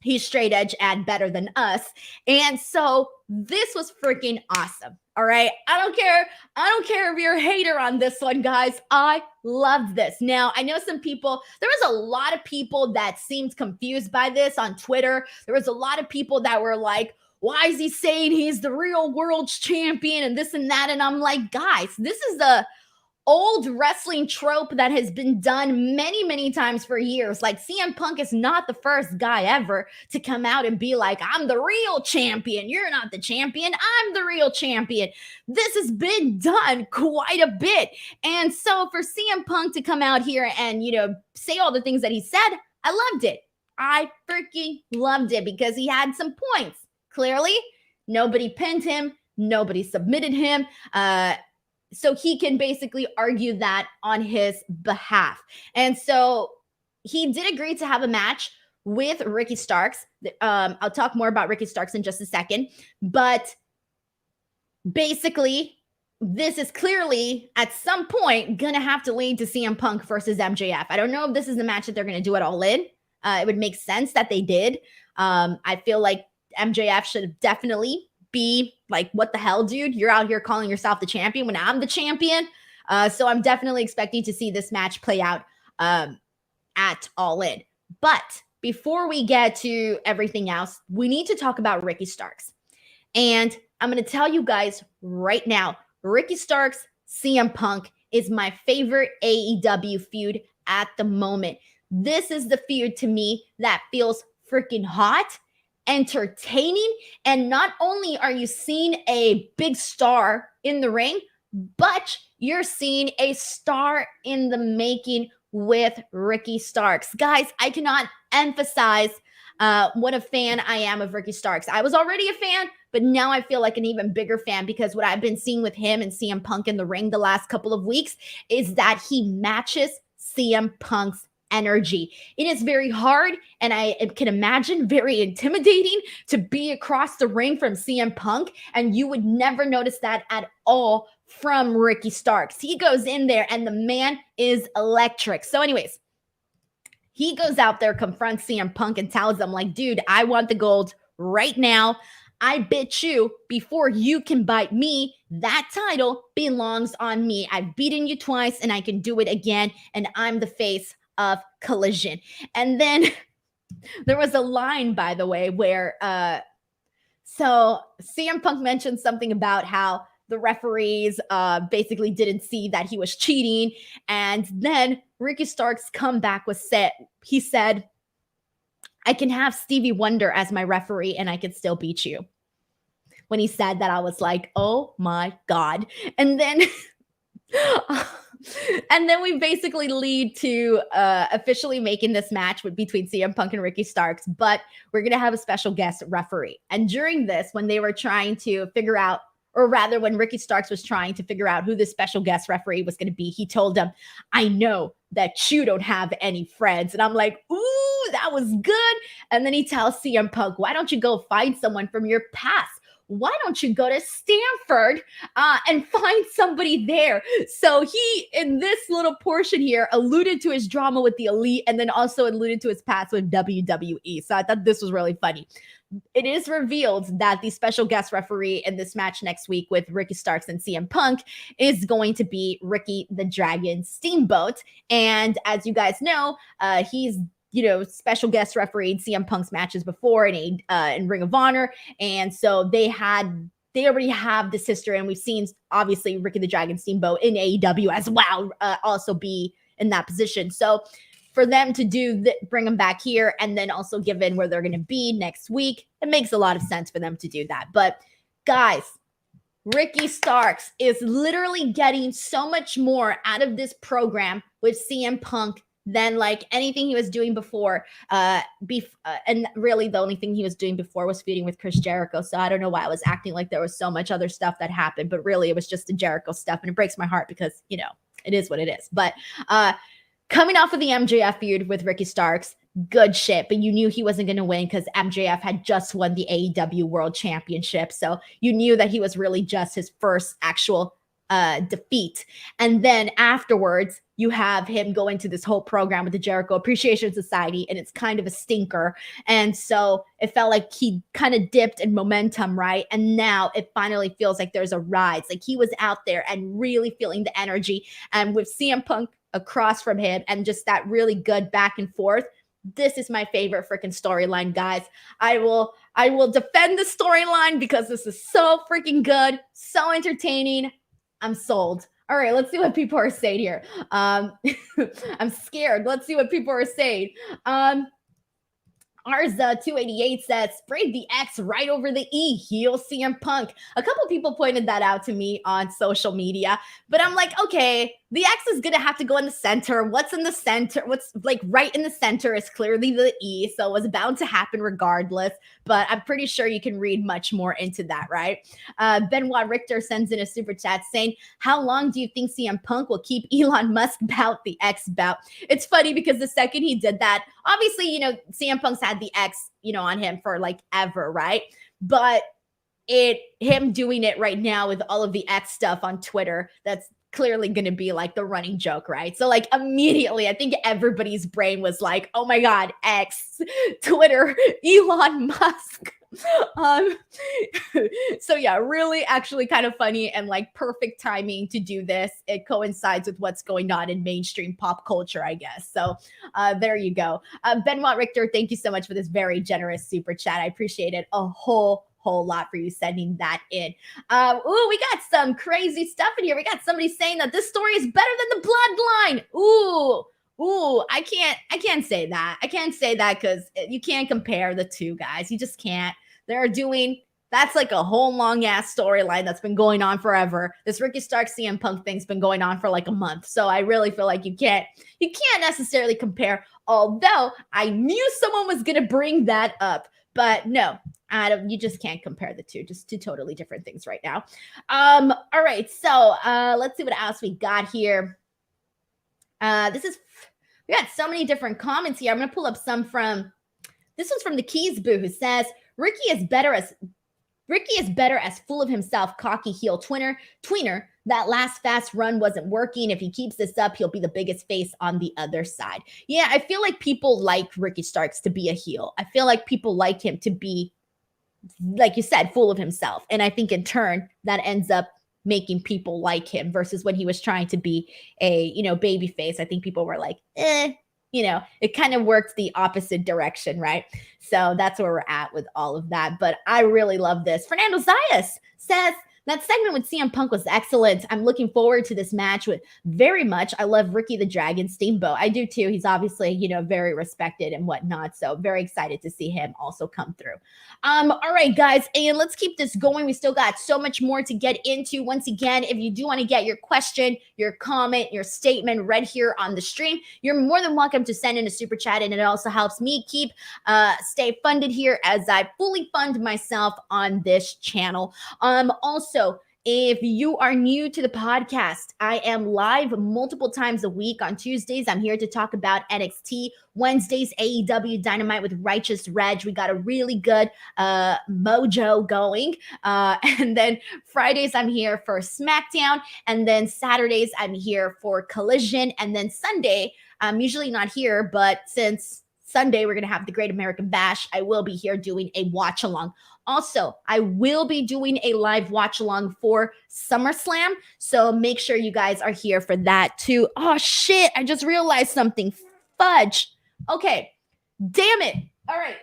He's straight edge and better than us. And so this was freaking awesome. All right. I don't care. I don't care if you're a hater on this one, guys. I love this. Now, I know some people, there was a lot of people that seemed confused by this on Twitter. There was a lot of people that were like, why is he saying he's the real world's champion and this and that? And I'm like, guys, this is the old wrestling trope that has been done many, many times for years. Like CM Punk is not the first guy ever to come out and be like, I'm the real champion. You're not the champion. I'm the real champion. This has been done quite a bit. And so for CM Punk to come out here and, say all the things that he said, I loved it. I freaking loved it because he had some points. Clearly, nobody pinned him. Nobody submitted him. So he can basically argue that on his behalf. And so he did agree to have a match with Ricky Starks. I'll talk more about Ricky Starks in just a second. But basically, this is clearly at some point going to have to lead to CM Punk versus MJF. I don't know if this is the match that they're going to do at All In. It would make sense that they did. I feel like MJF should definitely be like, what the hell, dude? You're out here calling yourself the champion when I'm the champion. So I'm definitely expecting to see this match play out at All In. But before we get to everything else, we need to talk about Ricky Starks. And I'm going to tell you guys right now, Ricky Starks, CM Punk is my favorite AEW feud at the moment. This is the feud to me that feels freaking hot, entertaining, and not only are you seeing a big star in the ring, but you're seeing a star in the making with Ricky Starks. Guys, I cannot emphasize what a fan I am of Ricky Starks. I was already a fan, but now I feel like an even bigger fan because what I've been seeing with him and CM Punk in the ring the last couple of weeks is that he matches CM Punk's energy. It is very hard, and I can imagine very intimidating to be across the ring from CM Punk, and you would never notice that at all from Ricky Starks. He goes in there, and the man is electric. So anyways, he goes out there, confronts CM Punk, and tells him, like, dude, I want the gold right now. I bet you before you can bite me, that title belongs on me. I've beaten you twice, and I can do it again, and I'm the face of Collision. And then there was a line, by the way, where so CM Punk mentioned something about how the referees basically didn't see that he was cheating. And then Ricky Starks comeback was set. He said, I can have Stevie Wonder as my referee and I can still beat you. When he said that, I was like, oh my God. And then we basically lead to officially making this match between CM Punk and Ricky Starks, but we're going to have a special guest referee. And during this, when they were trying to figure out, or rather when Ricky Starks was trying to figure out who the special guest referee was going to be, he told him, I know that you don't have any friends. And I'm like, ooh, that was good. And then he tells CM Punk, why don't you go find someone from your past? Why don't you go to Stanford and find somebody there? So he, in this little portion here, alluded to his drama with the Elite and then also alluded to his past with WWE. So I thought this was really funny. It is revealed that the special guest referee in this match next week with Ricky Starks and CM Punk is going to be Ricky the Dragon Steamboat. And as you guys know, he's special guest refereed CM Punk's matches before in Ring of Honor. And so they already have this history. And we've seen, obviously, Ricky the Dragon Steamboat in AEW as well, also be in that position. So for them to bring them back here and then also given where they're going to be next week, it makes a lot of sense for them to do that. But guys, Ricky Starks is literally getting so much more out of this program with CM Punk than like anything he was doing before. And really the only thing he was doing before was feuding with Chris Jericho. So I don't know why I was acting like there was so much other stuff that happened, but really it was just the Jericho stuff. And it breaks my heart because, it is what it is. But coming off of the MJF feud with Ricky Starks, good shit. But you knew he wasn't going to win because MJF had just won the AEW World Championship. So you knew that he was really just his first actual defeat. And then afterwards, you have him go into this whole program with the Jericho Appreciation Society, and it's kind of a stinker. And so it felt like he kind of dipped in momentum, right? And now it finally feels like there's a rise. Like he was out there and really feeling the energy. And with CM Punk across from him and just that really good back and forth, this is my favorite freaking storyline, guys. I will defend the storyline because this is so freaking good, so entertaining. I'm sold. All right, let's see what people are saying here. I'm scared. Let's see what people are saying. Arza288 says, sprayed the X right over the E, heel CM Punk. A couple people pointed that out to me on social media, but I'm like, okay, the X is going to have to go in the center. What's in the center? What's like right in the center is clearly the E, so it was bound to happen regardless, but I'm pretty sure you can read much more into that, right? Benoit Richter sends in a super chat saying, how long do you think CM Punk will keep Elon Musk bout the X bout? It's funny because the second he did that, obviously, CM Punk's had the X, on him for like ever, right? But him doing it right now with all of the X stuff on Twitter, that's clearly going to be like the running joke, right? So like immediately, I think everybody's brain was like, oh my God, X, Twitter, Elon Musk. So yeah, really actually kind of funny and like perfect timing to do this. It coincides with what's going on in mainstream pop culture, I guess. So there you go. Benoit Richter, thank you so much for this very generous super chat. I appreciate it a whole lot for you sending that in. We got some crazy stuff in here. We got somebody saying that this story is better than the bloodline. I can't say that. I can't say that because you can't compare the two, guys. You just can't. That's like a whole long ass storyline that's been going on forever. This Ricky Starks CM Punk thing's been going on for like a month. So I really feel like you can't necessarily compare, although I knew someone was going to bring that up. But no, Adam, you just can't compare the two. Just two totally different things right now. All right, so let's see what else we got here. We got so many different comments here. I'm going to pull up some from, this one's from the Keys Boo, who says, Ricky is better as full of himself, cocky heel tweener. That last fast run wasn't working. If he keeps this up, he'll be the biggest face on the other side. Yeah, I feel like people like Ricky Starks to be a heel. I feel like people like him to be, like you said, full of himself. And I think in turn, that ends up making people like him versus when he was trying to be a, baby face. I think people were like, it kind of worked the opposite direction, right? So that's where we're at with all of that. But I really love this. Fernando Zayas says, that segment with CM Punk was excellent. I'm looking forward to this match very much. I love Ricky the Dragon Steamboat. I do too. He's obviously, very respected and whatnot. So very excited to see him also come through. All right, guys, and let's keep this going. We still got so much more to get into. Once again, if you do want to get your question, your comment, your statement read here on the stream, you're more than welcome to send in a super chat, and it also helps me stay funded here as I fully fund myself on this channel. Also, if you are new to the podcast, I am live multiple times a week. On Tuesdays, I'm here to talk about NXT. Wednesdays, AEW Dynamite with Righteous Reg. We got a really good mojo going. And then Fridays, I'm here for Smackdown. And then Saturdays, I'm here for Collision. And then Sunday, I'm usually not here, but since Sunday, we're going to have the Great American Bash, I will be here doing a watch along. Also, I will be doing a live watch along for SummerSlam. So make sure you guys are here for that too. Oh shit, I just realized something. Fudge. Okay. Damn it. All right.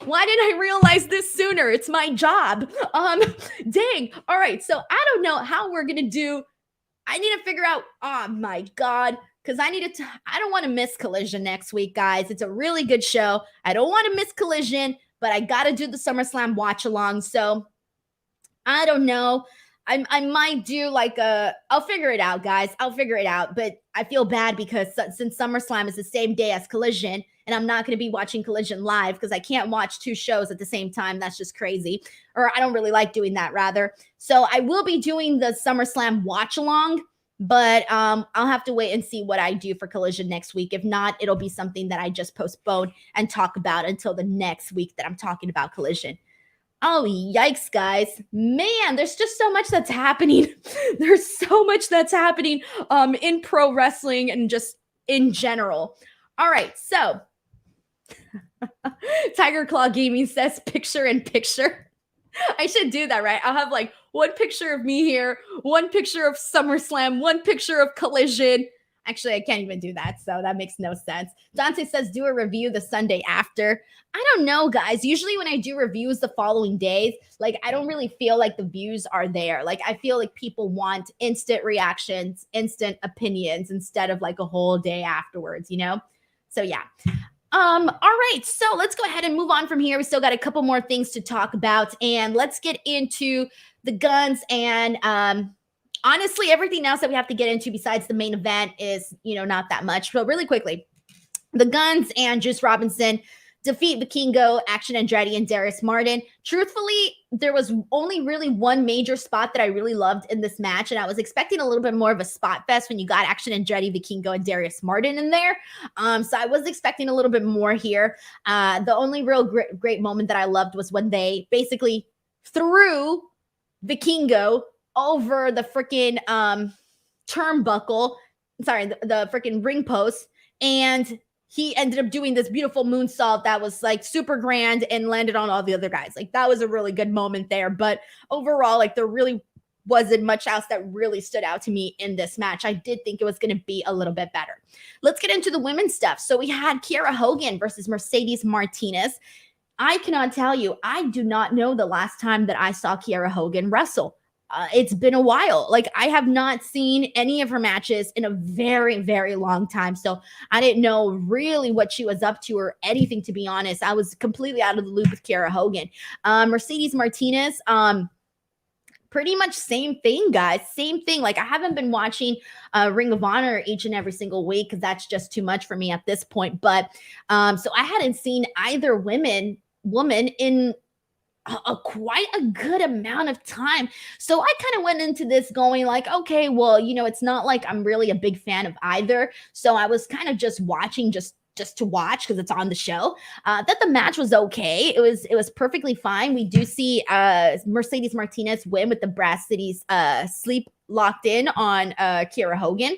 Why didn't I realize this sooner? It's my job. Dang. All right. So I don't know how we're going to do. I need to figure out. Oh my God. Because I don't want to miss Collision next week, guys. It's a really good show. I don't want to miss Collision, but I got to do the SummerSlam watch along. So I don't know. I might do I'll figure it out, guys. I'll figure it out. But I feel bad because since SummerSlam is the same day as Collision, and I'm not going to be watching Collision live because I can't watch two shows at the same time. That's just crazy. Or I don't really like doing that, rather. So I will be doing the SummerSlam watch along. But I'll have to wait and see what I do for Collision next week. If not, it'll be something that I just postpone and talk about until the next week that I'm talking about Collision. Oh, yikes, guys. Man, there's just so much that's happening. There's so much that's happening in pro wrestling and just in general. All right, so Tiger Claw Gaming says picture in picture. I should do that, right? I'll have like one picture of me here, one picture of SummerSlam, one picture of Collision. Actually, I can't even do that, so that makes no sense. Dante says do a review the Sunday after. I don't know, guys. Usually when I do reviews the following days, like I don't really feel like the views are there. Like I feel like people want instant reactions, instant opinions instead of like a whole day afterwards, you know? So yeah. All right, so let's go ahead and move on from here. We still got a couple more things to talk about, and let's get into the Guns and honestly, everything else that we have to get into besides the main event is, not that much. But really quickly, the Guns and Juice Robinson defeat Vikingo, Action Andretti, and Darius Martin. Truthfully, there was only really one major spot that I really loved in this match, and I was expecting a little bit more of a spot fest when you got Action Andretti, Vikingo, and Darius Martin in there. So I was expecting a little bit more here. The only real great moment that I loved was when they basically threw Vikingo over the freaking turnbuckle, the freaking ring post, and he ended up doing this beautiful moonsault that was like super grand and landed on all the other guys. Like that was a really good moment there. But overall, like there really wasn't much else that really stood out to me in this match. I did think it was going to be a little bit better. Let's get into the women's stuff. So we had Kiera Hogan versus Mercedes Martinez. I cannot tell you, I do not know the last time that I saw Kiera Hogan wrestle. It's been a while. Like I have not seen any of her matches in a very, very long time. So I didn't know really what she was up to or anything, to be honest. I was completely out of the loop with Kiera Hogan. Mercedes Martinez, pretty much same thing, guys. Same thing. Like I haven't been watching Ring of Honor each and every single week because that's just too much for me at this point. But so I hadn't seen either woman in quite a good amount of time. So I kind of went into this going like, okay, well, it's not like I'm really a big fan of either. So I was kind of just watching just to watch because it's on the show. That the match was okay. It was perfectly fine. We do see Mercedes Martinez win with the Brass Cities sleep locked in on Kiera Hogan.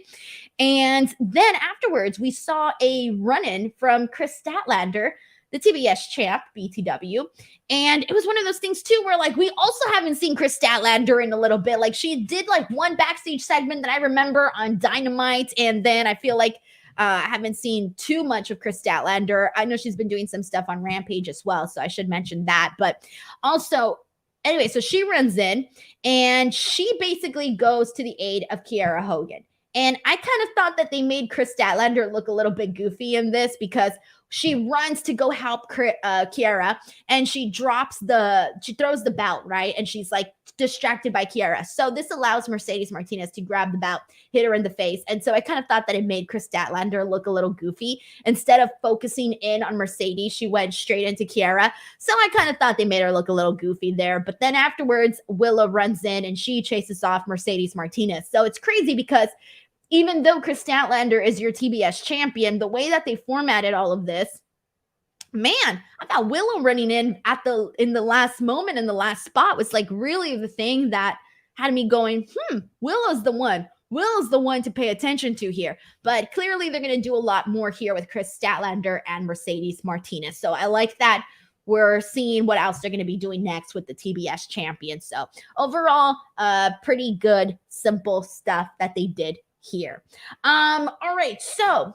And then afterwards, we saw a run-in from Chris Statlander, the TBS champ, BTW. And it was one of those things too, where like, we also haven't seen Chris Statlander in a little bit. Like she did like one backstage segment that I remember on Dynamite. And then I feel like I haven't seen too much of Chris Statlander. I know she's been doing some stuff on Rampage as well. So I should mention that. But also, anyway, so she runs in and she basically goes to the aid of Kiera Hogan. And I kind of thought that they made Chris Statlander look a little bit goofy in this because she runs to go help Kiera, and she throws the belt, right? And she's like distracted by Kiera. So this allows Mercedes Martinez to grab the belt, hit her in the face. And so I kind of thought that it made Chris Statlander look a little goofy. Instead of focusing in on Mercedes, she went straight into Kiera. So I kind of thought they made her look a little goofy there. But then afterwards, Willow runs in and she chases off Mercedes Martinez. So it's crazy because even though Chris Statlander is your TBS champion, the way that they formatted all of this, man, I thought Willow running in in the last moment, in the last spot, was like really the thing that had me going, Willow's the one. Willow's the one to pay attention to here. But clearly they're going to do a lot more here with Chris Statlander and Mercedes Martinez. So I like that we're seeing what else they're going to be doing next with the TBS champion. So overall, pretty good, simple stuff that they did here. All right, so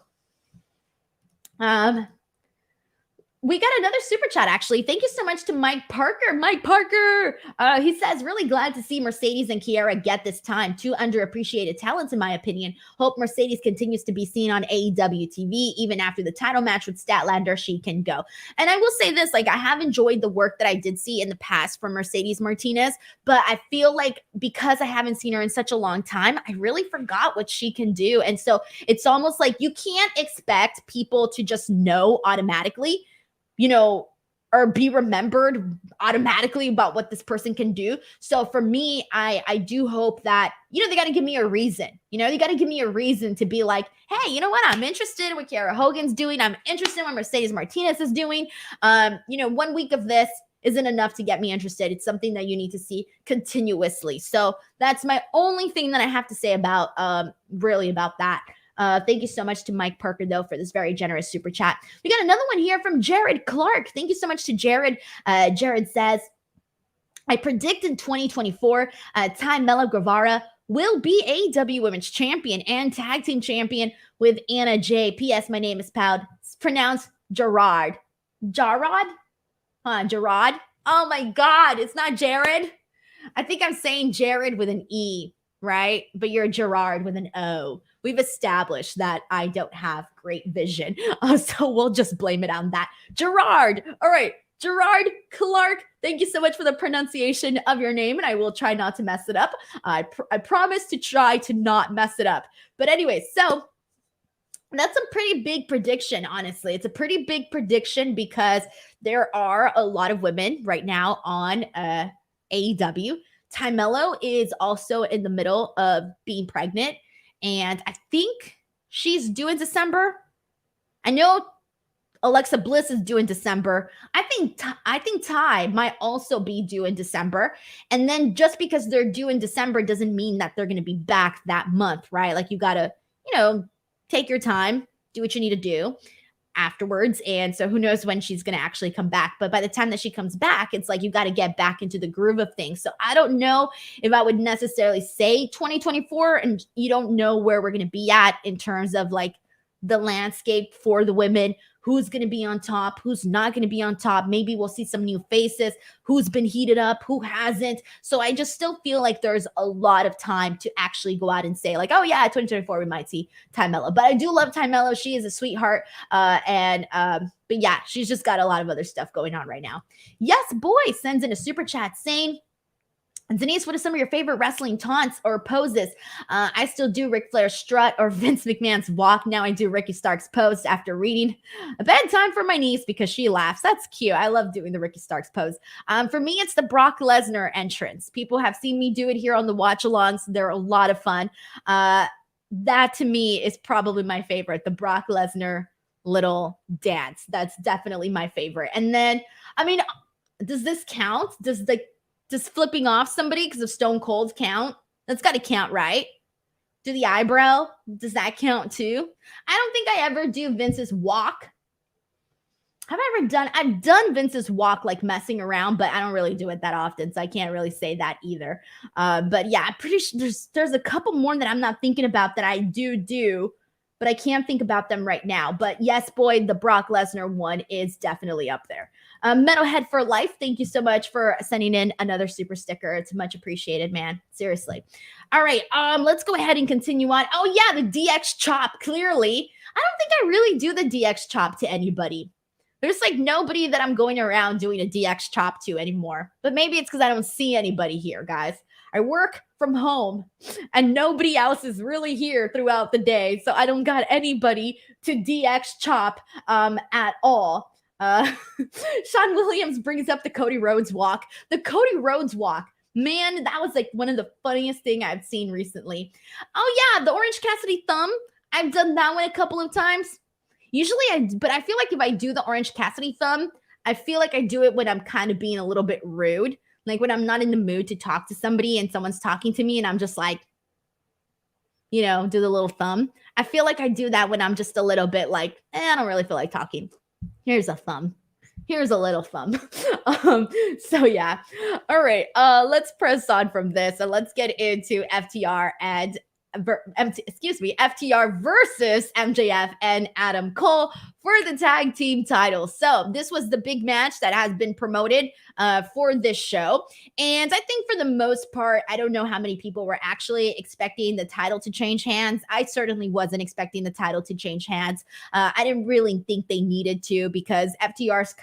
we got another super chat, actually. Thank you so much to Mike Parker. Mike Parker, he says, really glad to see Mercedes and Kiera get this time. Two underappreciated talents, in my opinion. Hope Mercedes continues to be seen on AEW TV. Even after the title match with Statlander, she can go. And I will say this, like, I have enjoyed the work that I did see in the past from Mercedes Martinez, but I feel like because I haven't seen her in such a long time, I really forgot what she can do. And so it's almost like you can't expect people to just know automatically, or be remembered automatically about what this person can do. So for me, I do hope that, they got to give me a reason. They got to give me a reason to be like, hey, you know what? I'm interested in what Kiera Hogan's doing. I'm interested in what Mercedes Martinez is doing. 1 week of this, isn't enough to get me interested. It's something that you need to see continuously. So that's my only thing that I have to say about really about that. Thank you so much to Mike Parker, though, for this very generous super chat. We got another one here from Jared Clark. Thank you so much to Jared. Jared says, I predict in 2024, Ty Mello Guevara will be AEW Women's Champion and Tag Team Champion with Anna Jay. P.S. My name is Pound. It's pronounced Gerard. Jarrod? Gerard? Oh my God, it's not Jared. I think I'm saying Jared with an E, right? But you're Gerard with an O. We've established that I don't have great vision. So we'll just blame it on that. Gerard. All right. Gerard Clark, thank you so much for the pronunciation of your name, and I will try not to mess it up. I promise to try to not mess it up. But anyway, so that's a pretty big prediction, honestly. It's a pretty big prediction because there are a lot of women right now on AEW. Ty Mello is also in the middle of being pregnant, and I think she's due in December. I know Alexa Bliss is due in December. I think Ty might also be due in December. And then just because they're due in December doesn't mean that they're going to be back that month, right? Like you got to, take your time, do what you need to do afterwards. And so who knows when she's going to actually come back. But by the time that she comes back, it's like you got to get back into the groove of things. So I don't know if I would necessarily say 2024, and you don't know where we're going to be at in terms of like the landscape for the women. Who's going to be on top? Who's not going to be on top? Maybe we'll see some new faces. Who's been heated up? Who hasn't? So I just still feel like there's a lot of time to actually go out and say like, oh yeah, 2024, we might see Ty Mello. But I do love Ty Mello. She is a sweetheart. But yeah, she's just got a lot of other stuff going on right now. Yes, boy sends in a super chat saying, Denise, what are some of your favorite wrestling taunts or poses? I still do Ric Flair's strut or Vince McMahon's walk. Now I do Ricky Stark's pose after reading A Bad Time for My Niece because she laughs. That's cute. I love doing the Ricky Stark's pose. For me, it's the Brock Lesnar entrance. People have seen me do it here on the watch-alongs. They're a lot of fun. That to me is probably my favorite, the Brock Lesnar little dance. That's definitely my favorite. And then, I mean, does this count? Does flipping off somebody because of Stone Cold count? That's got to count, right? Do the eyebrow, does that count too? I don't think I ever do Vince's walk. Have I ever done? I've done Vince's walk like messing around, but I don't really do it that often, so I can't really say that either. But yeah, I'm pretty sure there's a couple more that I'm not thinking about that I do, but I can't think about them right now. But yes, boy, the Brock Lesnar one is definitely up there. Metalhead for Life, thank you so much for sending in another super sticker. It's much appreciated, man. Seriously. All right, let's go ahead and continue on. Oh yeah, the DX chop, clearly. I don't think I really do the DX chop to anybody. There's like nobody that I'm going around doing a DX chop to anymore. But maybe it's because I don't see anybody here, guys. I work from home and nobody else is really here throughout the day. So I don't got anybody to DX chop at all. Sean Williams brings up the Cody Rhodes walk. The Cody Rhodes walk, man, that was like one of the funniest thing I've seen recently. Oh yeah, the Orange Cassidy thumb. I've done that one a couple of times. Usually but I feel like if I do the Orange Cassidy thumb, I feel like I do it when I'm kind of being a little bit rude. Like when I'm not in the mood to talk to somebody and someone's talking to me and I'm just like, do the little thumb. I feel like I do that when I'm just a little bit like, I don't really feel like talking. Here's a thumb. Here's a little thumb. So yeah. All right. Let's press on from this and let's get into FTR and FTR versus MJF and Adam Cole for the tag team titles. So this was the big match that has been promoted for this show. And I think for the most part, I don't know how many people were actually expecting the title to change hands. I certainly wasn't expecting the title to change hands. I didn't really think they needed to because FTR's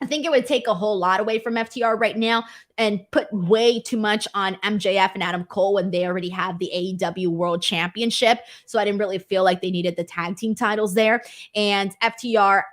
I think it would take a whole lot away from FTR right now and put way too much on MJF and Adam Cole when they already have the AEW World Championship. So I didn't really feel like they needed the tag team titles there. And FTR,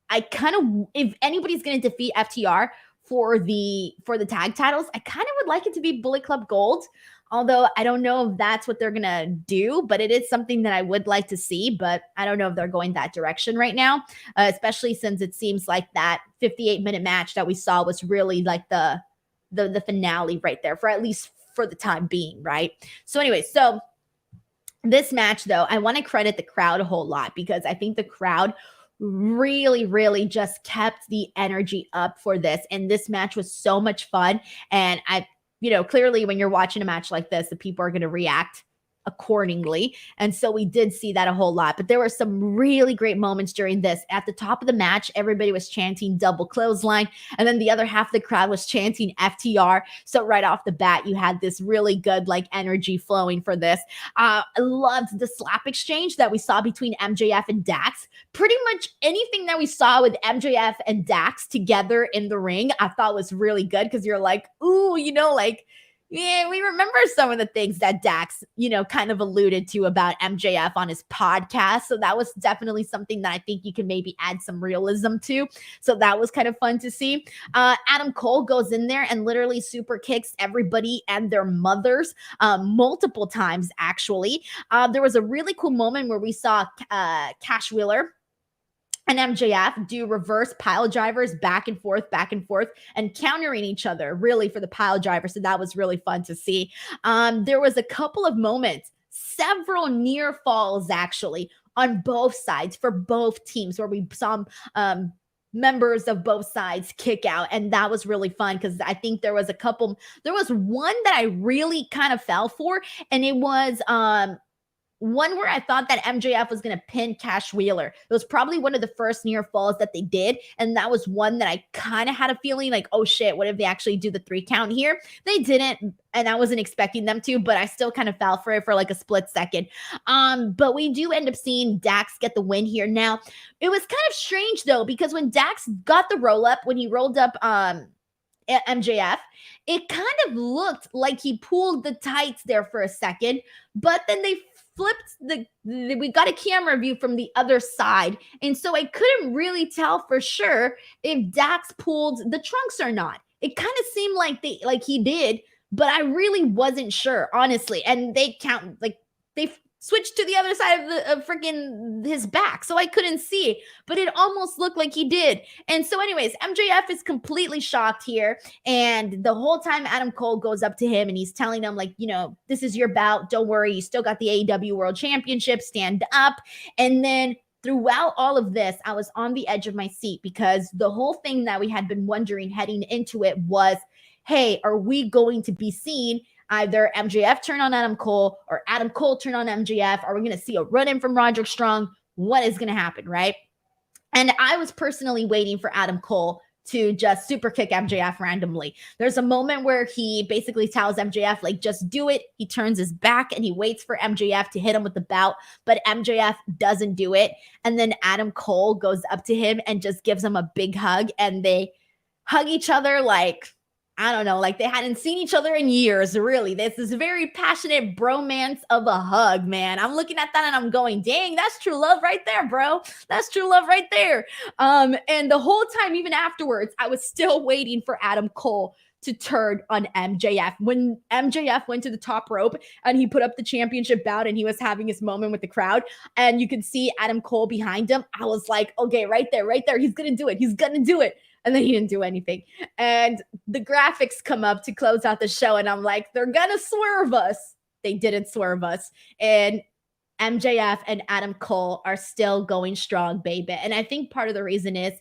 if anybody's going to defeat FTR for the tag titles, I kind of would like it to be Bullet Club Gold. Although I don't know if that's what they're going to do, but it is something that I would like to see, but I don't know if they're going that direction right now, especially since it seems like that 58-minute match that we saw was really like the finale right there, for at least for the time being, right? So anyway, so this match, though, I want to credit the crowd a whole lot because I think the crowd really, really just kept the energy up for this. And this match was so much fun. And clearly when you're watching a match like this, the people are going to react accordingly. And so we did see that a whole lot, but there were some really great moments during this. At the top of the match, everybody was chanting double clothesline, and then the other half of the crowd was chanting FTR. So right off the bat, you had this really good like energy flowing for this. I loved the slap exchange that we saw between MJF and Dax. Pretty much anything that we saw with MJF and Dax together in the ring, I thought was really good because you're like, ooh, yeah, we remember some of the things that Dax, kind of alluded to about MJF on his podcast. So that was definitely something that I think you can maybe add some realism to. So that was kind of fun to see. Adam Cole goes in there and literally super kicks everybody and their mothers multiple times, actually. There was a really cool moment where we saw Cash Wheeler and MJF do reverse pile drivers back and forth, and countering each other really for the pile driver. So that was really fun to see. There was a couple of moments, several near falls actually on both sides for both teams where we saw members of both sides kick out. And that was really fun because I think there was one that I really kind of fell for. And it was, one where I thought that MJF was going to pin Cash Wheeler. It was probably one of the first near falls that they did. And that was one that I kind of had a feeling like, oh shit, what if they actually do the 3 count here? They didn't. And I wasn't expecting them to, but I still kind of fell for it for like a split second. But we do end up seeing Dax get the win here. Now, it was kind of strange though, because when Dax got the roll up, when he rolled up, MJF, it kind of looked like he pulled the tights there for a second, but then they flipped we got a camera view from the other side. And so I couldn't really tell for sure if Dax pulled the trunks or not. It kind of seemed like he did, but I really wasn't sure, honestly. And they switched to the other side of freaking his back. So I couldn't see, but it almost looked like he did. And so anyways, MJF is completely shocked here. And the whole time Adam Cole goes up to him and he's telling him like, this is your bout. Don't worry. You still got the AEW World Championship. Stand up. And then throughout all of this, I was on the edge of my seat because the whole thing that we had been wondering heading into it was, hey, are we going to be seen either MJF turn on Adam Cole or Adam Cole turn on MJF? Are we going to see a run-in from Roderick Strong? What is going to happen, right? And I was personally waiting for Adam Cole to just super kick MJF randomly. There's a moment where he basically tells MJF, like, just do it. He turns his back and he waits for MJF to hit him with the bout, but MJF doesn't do it. And then Adam Cole goes up to him and just gives him a big hug, and they hug each other like, I don't know, like they hadn't seen each other in years, really. This is very passionate bromance of a hug, man. I'm looking at that and I'm going, dang, that's true love right there, bro. That's true love right there. And the whole time, even afterwards, I was still waiting for Adam Cole to turn on MJF. When MJF went to the top rope and he put up the championship bout and he was having his moment with the crowd and you could see Adam Cole behind him, I was like, okay, right there. He's going to do it. He's going to do it. And then he didn't do anything. And the graphics come up to close out the show. And I'm like, they're going to swerve us. They didn't swerve us. And MJF and Adam Cole are still going strong, baby. And I think part of the reason is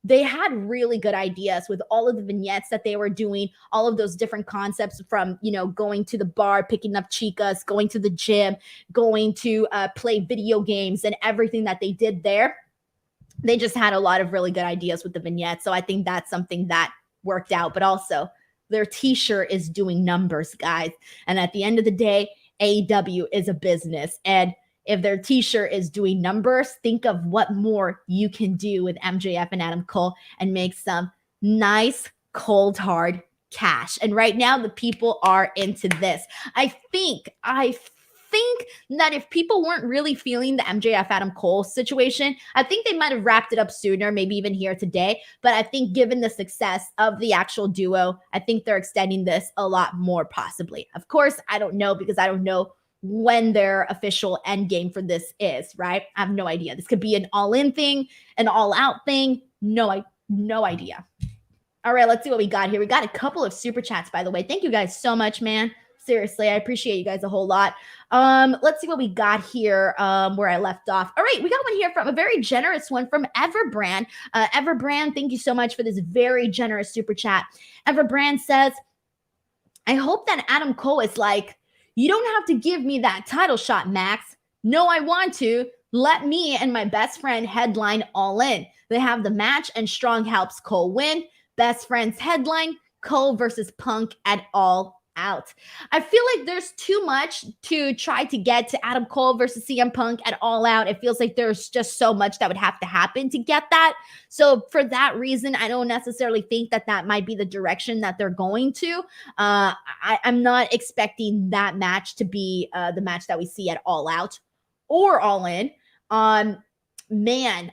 they had really good ideas with all of the vignettes that they were doing, all of those different concepts from, going to the bar, picking up chicas, going to the gym, going to play video games and everything that they did there. They just had a lot of really good ideas with the vignettes. So I think that's something that worked out. But also, their t-shirt is doing numbers, guys. And at the end of the day, AEW is a business. And if their t-shirt is doing numbers, think of what more you can do with MJF and Adam Cole and make some nice, cold, hard cash. And right now, the people are into this. I think that if people weren't really feeling the MJF Adam Cole situation, I think they might have wrapped it up sooner, maybe even here today. But I think given the success of the actual duo, I think they're extending this a lot more possibly. Of course, I don't know because I don't know when their official end game for this is, right? I have no idea. This could be an all-in thing, an all-out thing. No idea. All right, let's see what we got here. We got a couple of super chats, by the way. Thank you guys so much, man. Seriously, I appreciate you guys a whole lot. Let's see what we got here where I left off. All right, we got one here from a very generous one from Everbrand. Everbrand, thank you so much for this very generous super chat. Everbrand says, I hope that Adam Cole is like, you don't have to give me that title shot, Max. No, I want to. Let me and my best friend headline All In. They have the match and Strong helps Cole win. Best friends headline, Cole versus Punk at All Out. I feel like there's too much to try to get to Adam Cole versus CM Punk at All Out. It feels like there's just so much that would have to happen to get that. So for that reason, I don't necessarily think that that might be the direction that they're going to. I'm not expecting that match to be the match that we see at All Out or All In. Man,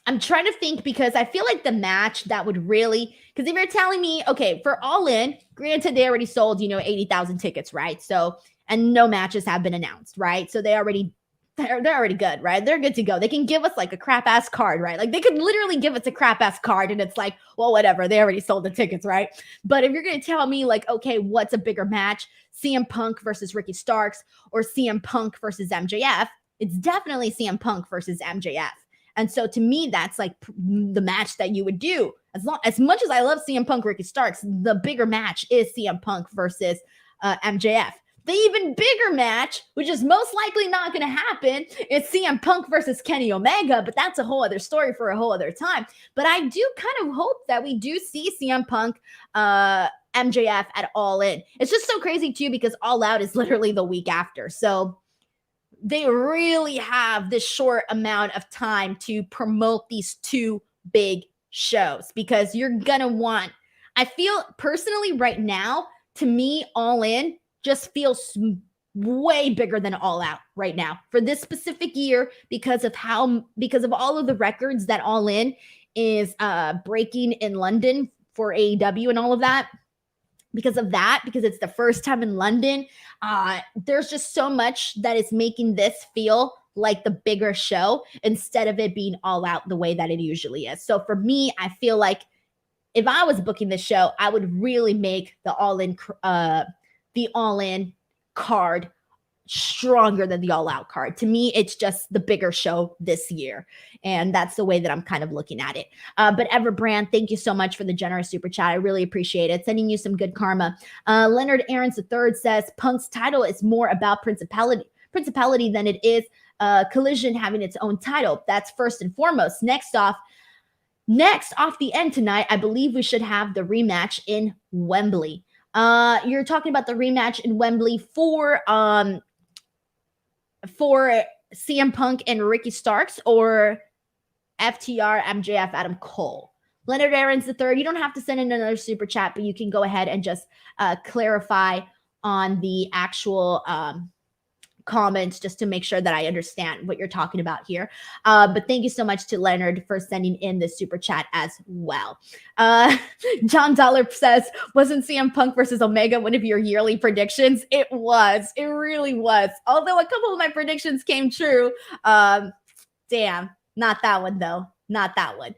I'm trying to think because I feel like the match that would really, because if you're telling me, okay, for All In, granted they already sold, 80,000 tickets, right? So, and no matches have been announced, right? So they're already good, right? They're good to go. They can give us like a crap ass card, right? Like they could literally give us a crap ass card and it's like, well, whatever. They already sold the tickets, right? But if you're going to tell me like, okay, what's a bigger match? CM Punk versus Ricky Starks or CM Punk versus MJF? It's definitely CM Punk versus MJF. And so to me, that's like the match that you would do. As much as I love CM Punk, Ricky Starks, the bigger match is CM Punk versus MJF. The even bigger match, which is most likely not going to happen, is CM Punk versus Kenny Omega, but that's a whole other story for a whole other time. But I do kind of hope that we do see CM Punk, MJF at All In. It's just so crazy too because All Out is literally the week after. So they really have this short amount of time to promote these two big shows because you're going to want, I feel personally right now, to me, All In just feels way bigger than All Out right now for this specific year because of all of the records that All In is breaking in London for AEW and all of that. Because it's the first time in London, there's just so much that is making this feel like the bigger show instead of it being All Out the way that it usually is. So for me, I feel like if I was booking this show, I would really make the All In card stronger than the All Out card. To me, it's just the bigger show this year. And that's the way that I'm kind of looking at it. But Everbrand, thank you so much for the generous super chat. I really appreciate it. Sending you some good karma. Leonard Aarons III says Punk's title is more about principality than it is Collision having its own title. That's first and foremost. Next off the end tonight, I believe we should have the rematch in Wembley. You're talking about the rematch in Wembley for CM Punk and Ricky Starks or FTR, MJF, Adam Cole. Leonard Aarons III, you don't have to send in another super chat, but you can go ahead and just clarify on the actual comments just to make sure that I understand what you're talking about here. But thank you so much to Leonard for sending in the super chat as well. John Dollar says, wasn't CM Punk versus Omega one of your yearly predictions? It was. It really was. Although a couple of my predictions came true. Damn. Not that one, though. Not that one.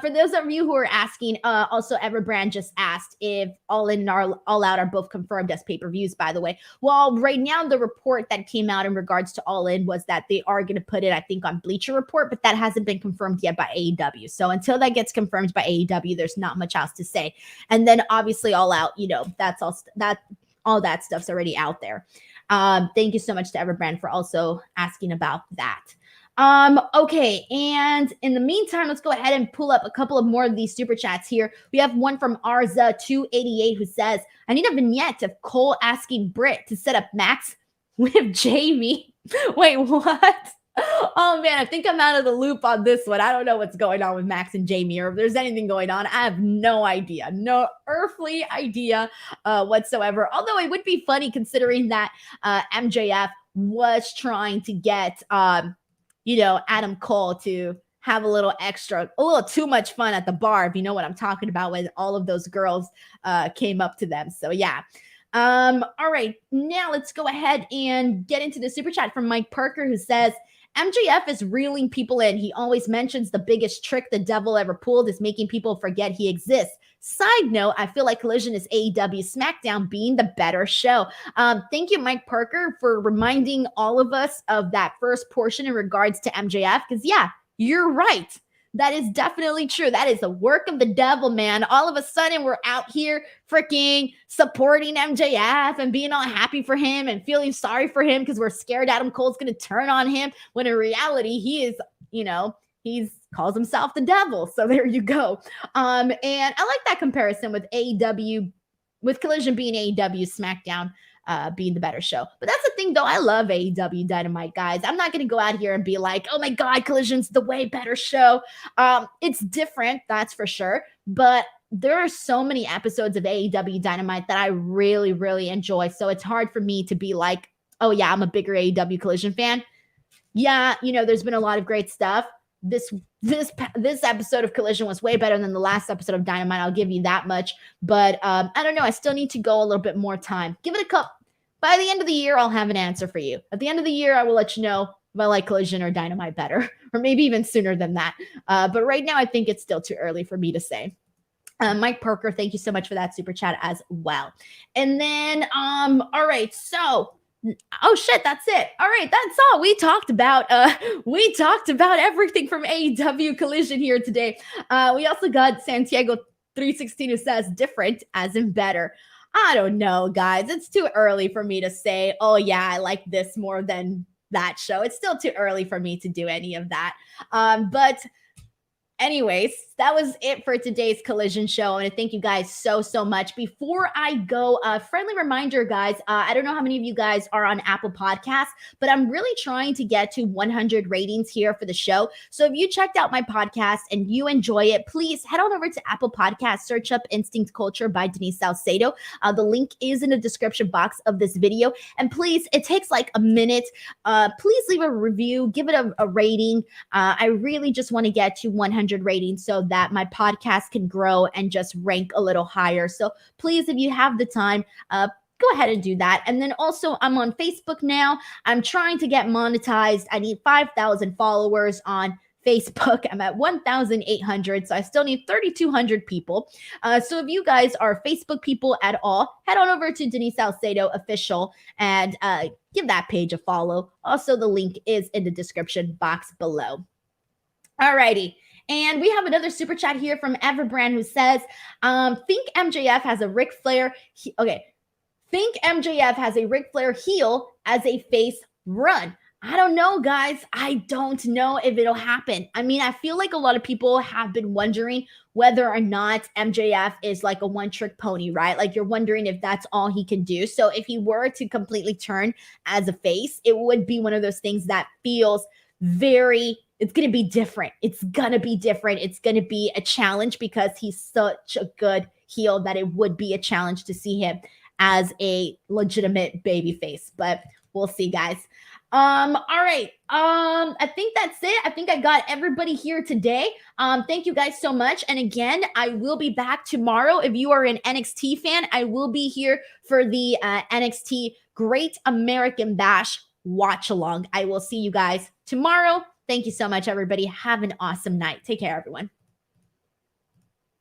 For those of you who are asking, also Everbrand just asked if All In and All Out are both confirmed as pay-per-views, by the way. Well, right now, the report that came out in regards to All In was that they are going to put it, I think, on Bleacher Report, but that hasn't been confirmed yet by AEW. So until that gets confirmed by AEW, there's not much else to say. And then obviously All Out, that's all that stuff's already out there. Thank you so much to Everbrand for also asking about that. Okay, and in the meantime, let's go ahead and pull up a couple of more of these super chats here. We have one from Arza288 who says, I need a vignette of Cole asking Britt to set up Max with Jamie. Wait, what? Oh man, I think I'm out of the loop on this one. I don't know what's going on with Max and Jamie, or if there's anything going on. I have no idea, no earthly idea whatsoever. Although it would be funny considering that MJF was trying to get, Adam Cole to have a little too much fun at the bar, if you know what I'm talking about, when all of those girls came up to them. So yeah. All right, now let's go ahead and get into the super chat from Mike Parker, who says, MJF is reeling people in. He always mentions the biggest trick the devil ever pulled is making people forget he exists. Side note, I feel like Collision is AEW SmackDown being the better show. Thank you, Mike Parker, for reminding all of us of that first portion in regards to MJF, because yeah, you're right. That is definitely true. That is the work of the devil, man. All of a sudden, we're out here freaking supporting MJF and being all happy for him and feeling sorry for him because we're scared Adam Cole's going to turn on him, when in reality, he is, he's calls himself the devil. So there you go. And I like that comparison with AEW, with Collision being AEW SmackDown being the better show. But that's the thing, though. I love AEW Dynamite, guys. I'm not going to go out here and be like, oh my God, Collision's the way better show. It's different, that's for sure. But there are so many episodes of AEW Dynamite that I really, really enjoy. So it's hard for me to be like, oh yeah, I'm a bigger AEW Collision fan. Yeah, there's been a lot of great stuff. This episode of Collision was way better than the last episode of Dynamite. I'll give you that much. But I don't know. I still need to go a little bit more time. Give it a couple. By the end of the year, I'll have an answer for you. At the end of the year, I will let you know if I like Collision or Dynamite better, or maybe even sooner than that. But right now, I think it's still too early for me to say. Mike Parker, thank you so much for that super chat as well. And then, all right, so. Oh shit, that's it. All right, that's all. We talked about everything from AEW Collision here today. We also got Santiago 316 who says different as in better. I don't know, guys. It's too early for me to say, oh yeah, I like this more than that show. It's still too early for me to do any of that. But anyways, that was it for today's Collision show. And I thank you guys so much. Before I go, a friendly reminder, guys, I don't know how many of you guys are on Apple Podcasts, but I'm really trying to get to 100 ratings here for the show. So if you checked out my podcast and you enjoy it, please head on over to Apple Podcasts, search up Instinct Culture by Denise Salcedo. The link is in the description box of this video. And please, it takes like a minute. Please leave a review, give it a rating. I really just want to get to 100 ratings so that my podcast can grow and just rank a little higher. So please, if you have the time, go ahead and do that. And then also, I'm on Facebook now. I'm trying to get monetized. I need 5,000 followers on Facebook. I'm at 1,800, so I still need 3,200 people. So if you guys are Facebook people at all, head on over to Denise Salcedo Official and give that page a follow. Also, the link is in the description box below. Alrighty. And we have another super chat here from Everbrand who says, think MJF has a Ric Flair. Think MJF has a Ric Flair heel as a face run. I don't know, guys. I don't know if it'll happen. I mean, I feel like a lot of people have been wondering whether or not MJF is like a one-trick pony, right? Like you're wondering if that's all he can do. So if he were to completely turn as a face, it would be one of those things that feels it's going to be different. It's going to be different. It's going to be a challenge because he's such a good heel that it would be a challenge to see him as a legitimate baby face. But we'll see, guys. All right. I think that's it. I think I got everybody here today. Thank you guys so much. And again, I will be back tomorrow. If you are an NXT fan, I will be here for the NXT Great American Bash watch along. I will see you guys tomorrow. Thank you so much, everybody. Have an awesome night. Take care, everyone.